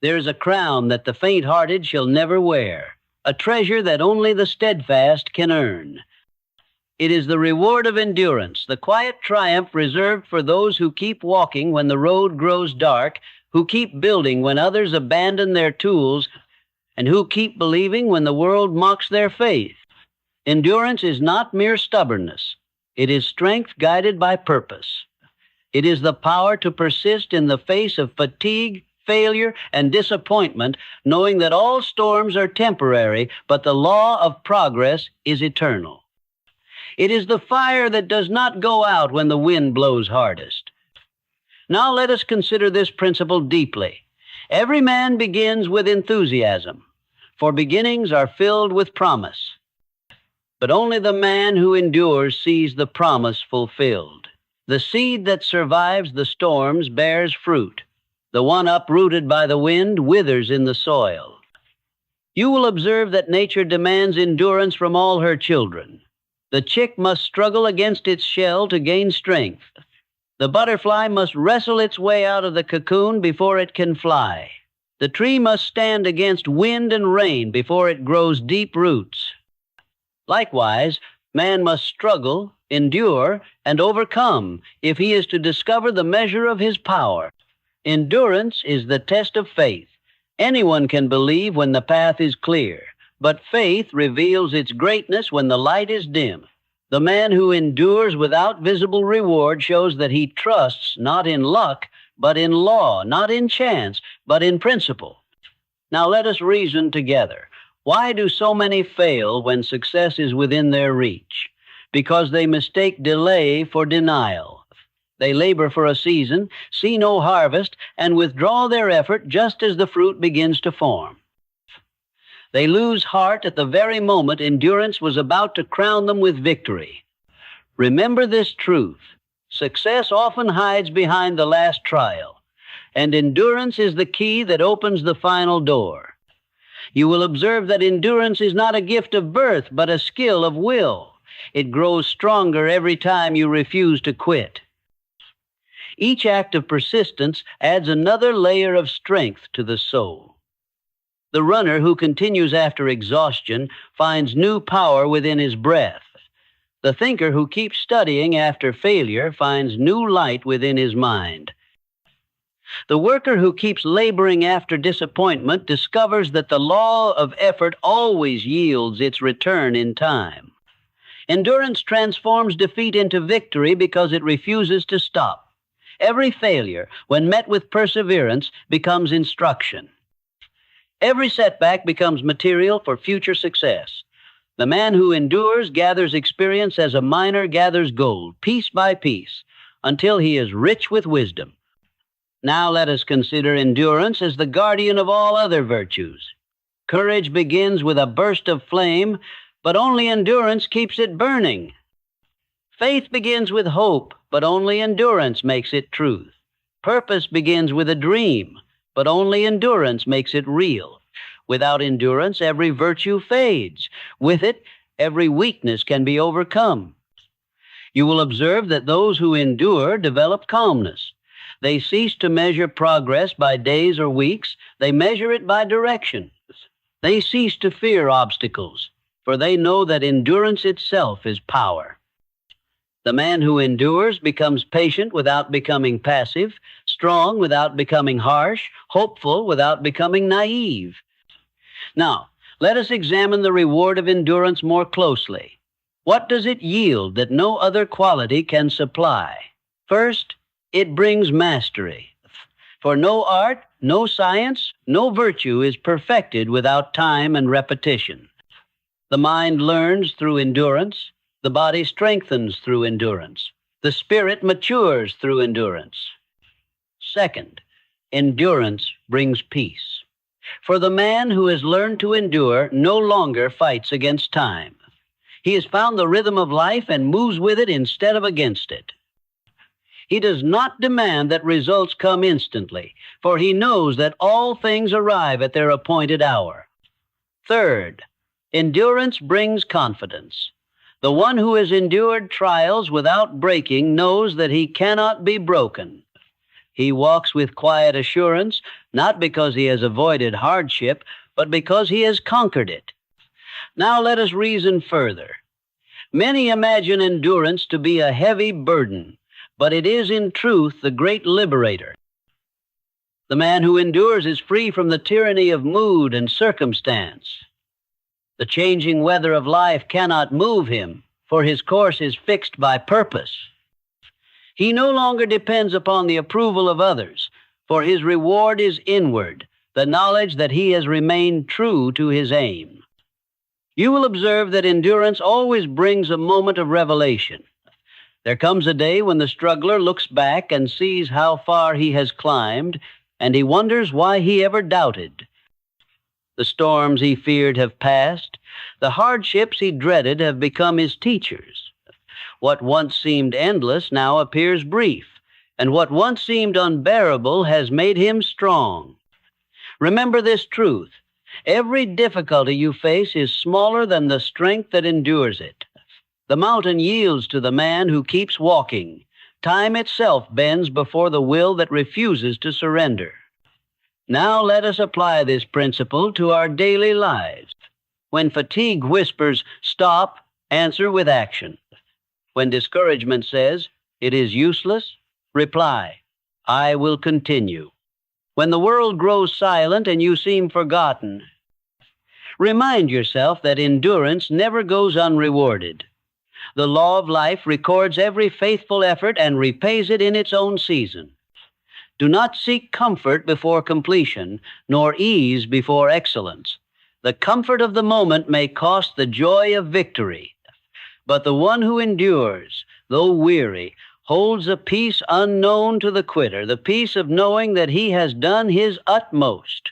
There is a crown that the faint-hearted shall never wear, a treasure that only the steadfast can earn. It is the reward of endurance, the quiet triumph reserved for those who keep walking when the road grows dark, who keep building when others abandon their tools, and who keep believing when the world mocks their faith. Endurance is not mere stubbornness. It is strength guided by purpose. It is the power to persist in the face of fatigue, failure, and disappointment, knowing that all storms are temporary, but the law of progress is eternal. It is the fire that does not go out when the wind blows hardest. Now let us consider this principle deeply. Every man begins with enthusiasm, for beginnings are filled with promise. But only the man who endures sees the promise fulfilled. The seed that survives the storms bears fruit. The one uprooted by the wind withers in the soil. You will observe that nature demands endurance from all her children. The chick must struggle against its shell to gain strength. The butterfly must wrestle its way out of the cocoon before it can fly. The tree must stand against wind and rain before it grows deep roots. Likewise, man must struggle, endure, and overcome if he is to discover the measure of his power. Endurance is the test of faith. Anyone can believe when the path is clear, but faith reveals its greatness when the light is dim. The man who endures without visible reward shows that he trusts not in luck, but in law, not in chance, but in principle. Now let us reason together. Why do so many fail when success is within their reach? Because they mistake delay for denial. They labor for a season, see no harvest, and withdraw their effort just as the fruit begins to form. They lose heart at the very moment endurance was about to crown them with victory. Remember this truth. Success often hides behind the last trial, and endurance is the key that opens the final door. You will observe that endurance is not a gift of birth, but a skill of will. It grows stronger every time you refuse to quit. Each act of persistence adds another layer of strength to the soul. The runner who continues after exhaustion finds new power within his breath. The thinker who keeps studying after failure finds new light within his mind. The worker who keeps laboring after disappointment discovers that the law of effort always yields its return in time. Endurance transforms defeat into victory because it refuses to stop. Every failure, when met with perseverance, becomes instruction. Every setback becomes material for future success. The man who endures gathers experience as a miner gathers gold, piece by piece, until he is rich with wisdom. Now let us consider endurance as the guardian of all other virtues. Courage begins with a burst of flame, but only endurance keeps it burning. Faith begins with hope, but only endurance makes it truth. Purpose begins with a dream, but only endurance makes it real. Without endurance, every virtue fades. With it, every weakness can be overcome. You will observe that those who endure develop calmness. They cease to measure progress by days or weeks. They measure it by direction. They cease to fear obstacles, for they know that endurance itself is power. The man who endures becomes patient without becoming passive, strong without becoming harsh, hopeful without becoming naive. Now, let us examine the reward of endurance more closely. What does it yield that no other quality can supply? First, it brings mastery. For no art, no science, no virtue is perfected without time and repetition. The mind learns through endurance, the body strengthens through endurance, the spirit matures through endurance. Second, endurance brings peace. For the man who has learned to endure no longer fights against time. He has found the rhythm of life and moves with it instead of against it. He does not demand that results come instantly, for he knows that all things arrive at their appointed hour. Third, endurance brings confidence. The one who has endured trials without breaking knows that he cannot be broken. He walks with quiet assurance, not because he has avoided hardship, but because he has conquered it. Now let us reason further. Many imagine endurance to be a heavy burden, but it is in truth the great liberator. The man who endures is free from the tyranny of mood and circumstance. The changing weather of life cannot move him, for his course is fixed by purpose. He no longer depends upon the approval of others, for his reward is inward, the knowledge that he has remained true to his aim. You will observe that endurance always brings a moment of revelation. There comes a day when the struggler looks back and sees how far he has climbed, and he wonders why he ever doubted. The storms he feared have passed. The hardships he dreaded have become his teachers. What once seemed endless now appears brief, and what once seemed unbearable has made him strong. Remember this truth. Every difficulty you face is smaller than the strength that endures it. The mountain yields to the man who keeps walking. Time itself bends before the will that refuses to surrender. Now let us apply this principle to our daily lives. When fatigue whispers, "Stop," answer with action. When discouragement says, "It is useless," reply, "I will continue." When the world grows silent and you seem forgotten, remind yourself that endurance never goes unrewarded. The law of life records every faithful effort and repays it in its own season. Do not seek comfort before completion, nor ease before excellence. The comfort of the moment may cost the joy of victory, but the one who endures, though weary, holds a peace unknown to the quitter, the peace of knowing that he has done his utmost.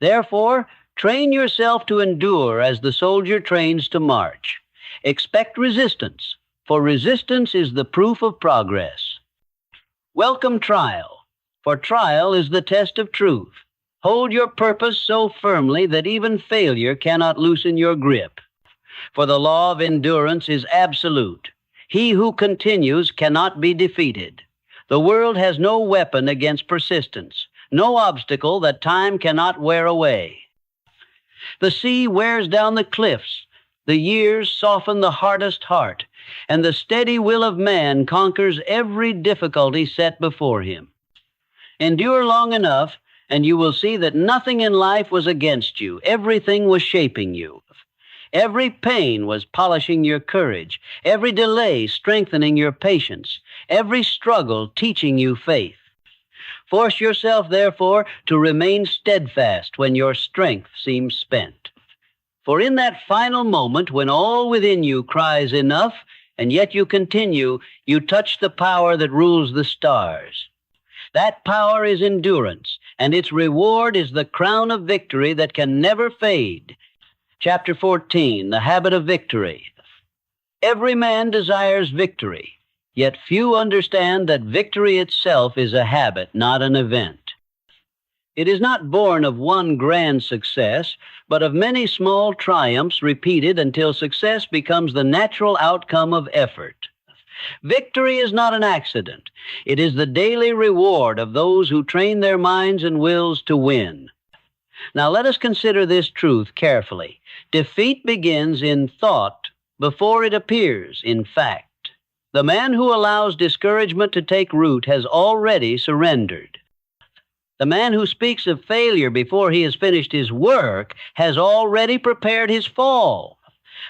Therefore, train yourself to endure as the soldier trains to march. Expect resistance, for resistance is the proof of progress. Welcome trial, for trial is the test of truth. Hold your purpose so firmly that even failure cannot loosen your grip. For the law of endurance is absolute. He who continues cannot be defeated. The world has no weapon against persistence, no obstacle that time cannot wear away. The sea wears down the cliffs, the years soften the hardest heart, and the steady will of man conquers every difficulty set before him. Endure long enough, and you will see that nothing in life was against you. Everything was shaping you. Every pain was polishing your courage, every delay strengthening your patience, every struggle teaching you faith. Force yourself, therefore, to remain steadfast when your strength seems spent. For in that final moment when all within you cries enough, and yet you continue, you touch the power that rules the stars. That power is endurance, and its reward is the crown of victory that can never fade. Chapter 14, The Habit of Victory. Every man desires victory, yet few understand that victory itself is a habit, not an event. It is not born of one grand success, but of many small triumphs repeated until success becomes the natural outcome of effort. Victory is not an accident. It is the daily reward of those who train their minds and wills to win. Now let us consider this truth carefully. Defeat begins in thought before it appears in fact. The man who allows discouragement to take root has already surrendered. The man who speaks of failure before he has finished his work has already prepared his fall.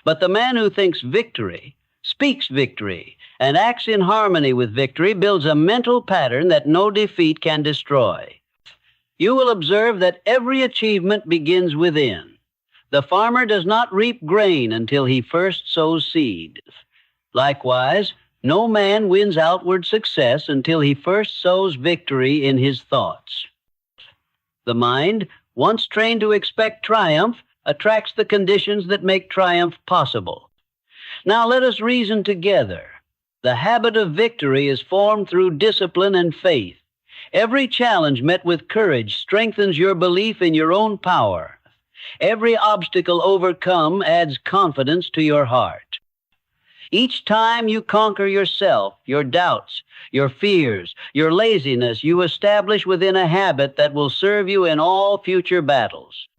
But the man who thinks victory, speaks victory, and acts in harmony with victory builds a mental pattern that no defeat can destroy. You will observe that every achievement begins within. The farmer does not reap grain until he first sows seed. Likewise, no man wins outward success until he first sows victory in his thoughts. The mind, once trained to expect triumph, attracts the conditions that make triumph possible. Now let us reason together. The habit of victory is formed through discipline and faith. Every challenge met with courage strengthens your belief in your own power. Every obstacle overcome adds confidence to your heart. Each time you conquer yourself, your doubts, your fears, your laziness, you establish within a habit that will serve you in all future battles.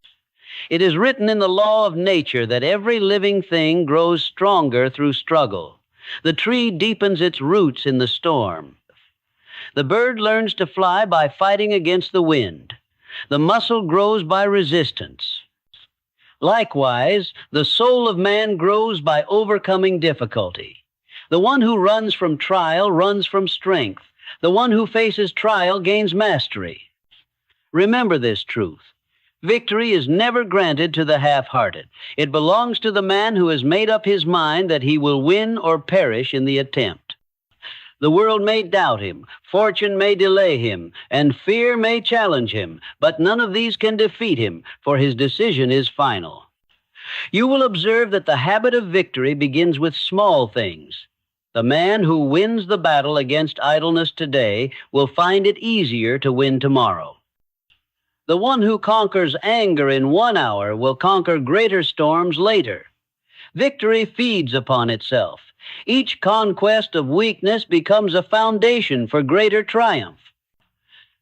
It is written in the law of nature that every living thing grows stronger through struggle. The tree deepens its roots in the storm. The bird learns to fly by fighting against the wind. The muscle grows by resistance. Likewise, the soul of man grows by overcoming difficulty. The one who runs from trial runs from strength. The one who faces trial gains mastery. Remember this truth. Victory is never granted to the half-hearted. It belongs to the man who has made up his mind that he will win or perish in the attempt. The world may doubt him, fortune may delay him, and fear may challenge him, but none of these can defeat him, for his decision is final. You will observe that the habit of victory begins with small things. The man who wins the battle against idleness today will find it easier to win tomorrow. The one who conquers anger in 1 hour will conquer greater storms later. Victory feeds upon itself. Each conquest of weakness becomes a foundation for greater triumph.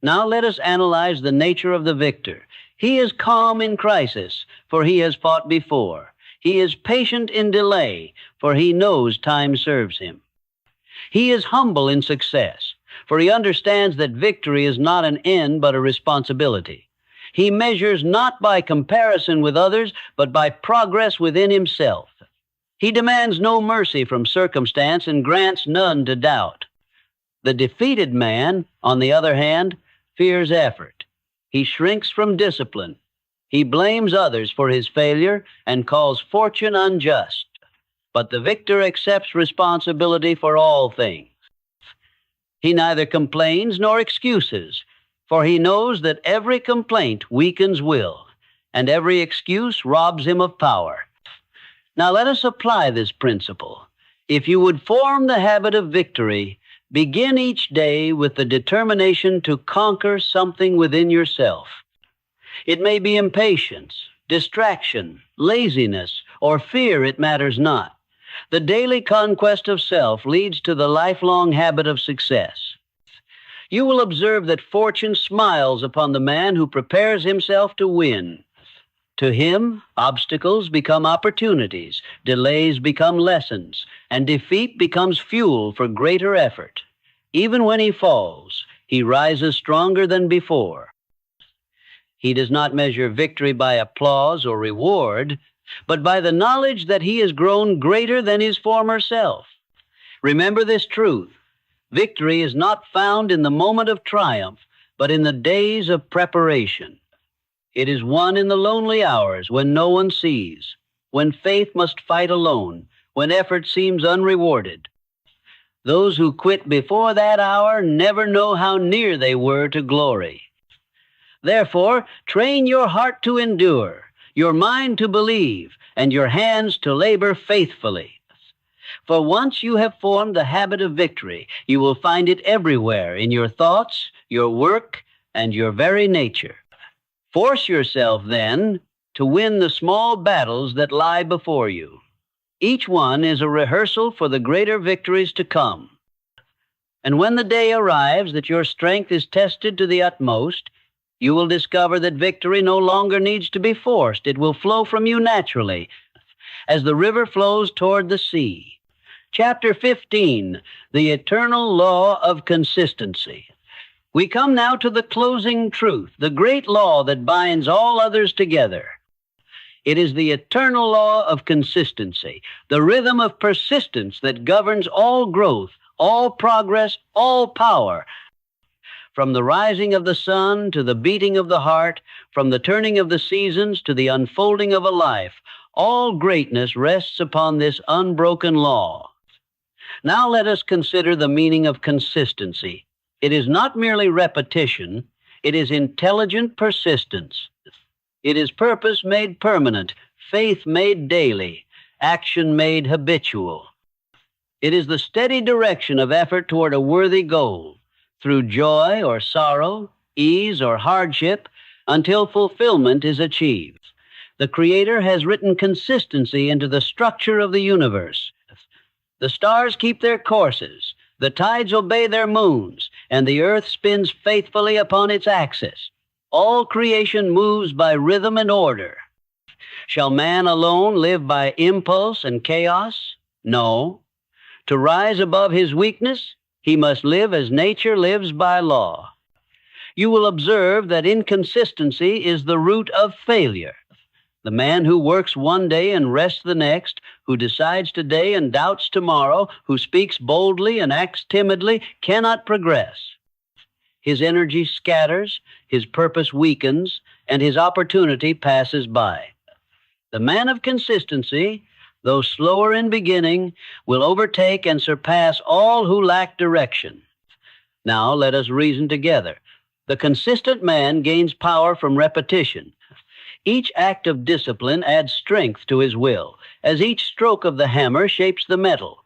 Now let us analyze the nature of the victor. He is calm in crisis, for he has fought before. He is patient in delay, for he knows time serves him. He is humble in success, for he understands that victory is not an end but a responsibility. He measures not by comparison with others, but by progress within himself. He demands no mercy from circumstance and grants none to doubt. The defeated man, on the other hand, fears effort. He shrinks from discipline. He blames others for his failure and calls fortune unjust. But the victor accepts responsibility for all things. He neither complains nor excuses, for he knows that every complaint weakens will, and every excuse robs him of power. Now let us apply this principle. If you would form the habit of victory, begin each day with the determination to conquer something within yourself. It may be impatience, distraction, laziness, or fear, it matters not. The daily conquest of self leads to the lifelong habit of success. You will observe that fortune smiles upon the man who prepares himself to win. To him, obstacles become opportunities, delays become lessons, and defeat becomes fuel for greater effort. Even when he falls, he rises stronger than before. He does not measure victory by applause or reward, but by the knowledge that he has grown greater than his former self. Remember this truth. Victory is not found in the moment of triumph, but in the days of preparation. It is won in the lonely hours when no one sees, when faith must fight alone, when effort seems unrewarded. Those who quit before that hour never know how near they were to glory. Therefore, train your heart to endure, your mind to believe, and your hands to labor faithfully. For once you have formed the habit of victory, you will find it everywhere in your thoughts, your work, and your very nature. Force yourself, then, to win the small battles that lie before you. Each one is a rehearsal for the greater victories to come. And when the day arrives that your strength is tested to the utmost, you will discover that victory no longer needs to be forced. It will flow from you naturally, as the river flows toward the sea. Chapter 15, The Eternal Law of Consistency. We come now to the closing truth, the great law that binds all others together. It is the eternal law of consistency, the rhythm of persistence that governs all growth, all progress, all power. From the rising of the sun to the beating of the heart, from the turning of the seasons to the unfolding of a life, all greatness rests upon this unbroken law. Now let us consider the meaning of consistency. It is not merely repetition, it is intelligent persistence. It is purpose made permanent, faith made daily, action made habitual. It is the steady direction of effort toward a worthy goal, through joy or sorrow, ease or hardship, until fulfillment is achieved. The Creator has written consistency into the structure of the universe. The stars keep their courses, the tides obey their moons, and the earth spins faithfully upon its axis. All creation moves by rhythm and order. Shall man alone live by impulse and chaos? No. To rise above his weakness, he must live as nature lives by law. You will observe that inconsistency is the root of failure. The man who works one day and rests the next, who decides today and doubts tomorrow, who speaks boldly and acts timidly, cannot progress. His energy scatters, his purpose weakens, and his opportunity passes by. The man of consistency, though slower in beginning, will overtake and surpass all who lack direction. Now let us reason together. The consistent man gains power from repetition. Each act of discipline adds strength to his will, as each stroke of the hammer shapes the metal.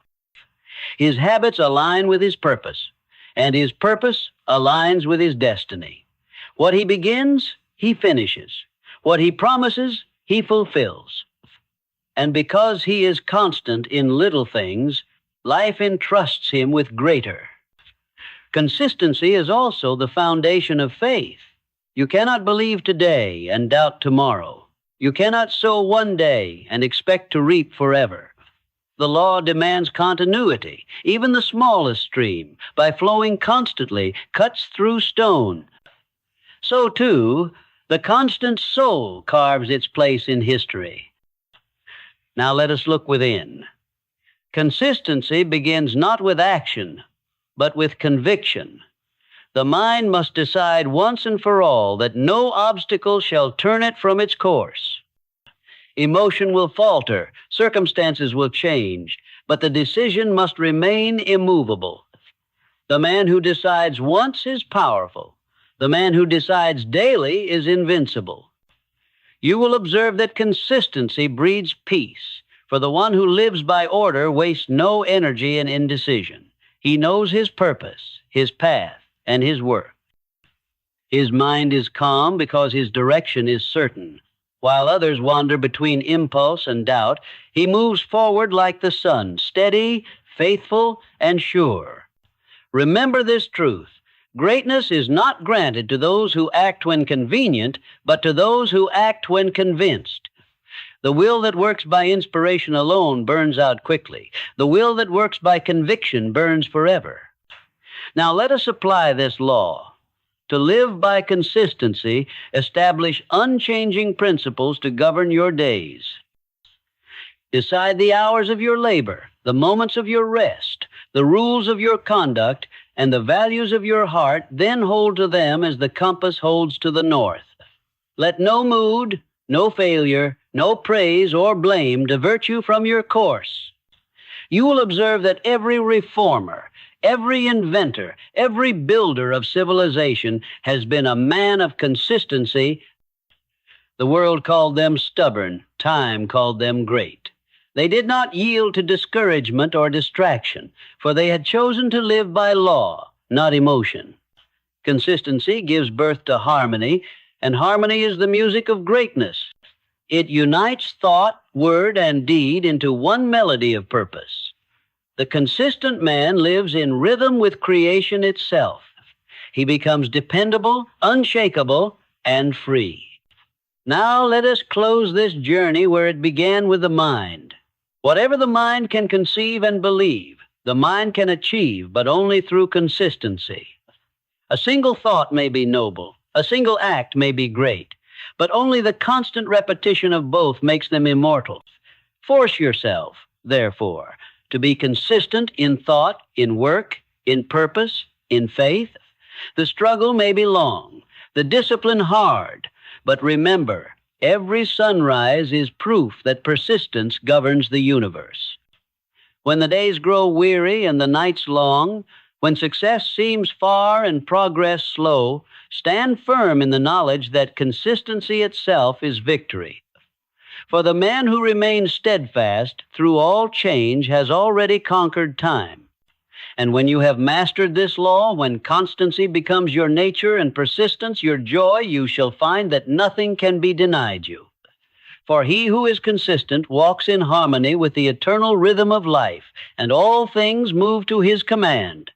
His habits align with his purpose, and his purpose aligns with his destiny. What he begins, he finishes. What he promises, he fulfills. And because he is constant in little things, life entrusts him with greater. Consistency is also the foundation of faith. You cannot believe today and doubt tomorrow. You cannot sow one day and expect to reap forever. The law demands continuity. Even the smallest stream, by flowing constantly, cuts through stone. So, too, the constant soul carves its place in history. Now let us look within. Consistency begins not with action, but with conviction. The mind must decide once and for all that no obstacle shall turn it from its course. Emotion will falter, circumstances will change, but the decision must remain immovable. The man who decides once is powerful. The man who decides daily is invincible. You will observe that consistency breeds peace, for the one who lives by order wastes no energy in indecision. He knows his purpose, his path, and his work. His mind is calm because his direction is certain. While others wander between impulse and doubt, he moves forward like the sun, steady, faithful, and sure. Remember this truth. Greatness is not granted to those who act when convenient, but to those who act when convinced. The will that works by inspiration alone burns out quickly. The will that works by conviction burns forever. Now let us apply this law. To live by consistency, establish unchanging principles to govern your days. Decide the hours of your labor, the moments of your rest, the rules of your conduct, and the values of your heart, then hold to them as the compass holds to the north. Let no mood, no failure, no praise or blame divert you from your course. You will observe that every reformer, every inventor, every builder of civilization has been a man of consistency. The world called them stubborn. Time called them great. They did not yield to discouragement or distraction, for they had chosen to live by law, not emotion. Consistency gives birth to harmony, and harmony is the music of greatness. It unites thought, word, and deed into one melody of purpose. The consistent man lives in rhythm with creation itself. He becomes dependable, unshakable, and free. Now let us close this journey where it began with the mind. Whatever the mind can conceive and believe, the mind can achieve, but only through consistency. A single thought may be noble, a single act may be great, But only the constant repetition of both makes them immortal. Force yourself, therefore, to be consistent in thought, in work, in purpose, in faith. The struggle may be long, the discipline hard, but remember, every sunrise is proof that persistence governs the universe. When the days grow weary and the nights long, when success seems far and progress slow, stand firm in the knowledge that consistency itself is victory. For the man who remains steadfast through all change has already conquered time. And when you have mastered this law, when constancy becomes your nature and persistence your joy, you shall find that nothing can be denied you. For he who is consistent walks in harmony with the eternal rhythm of life, and all things move to his command.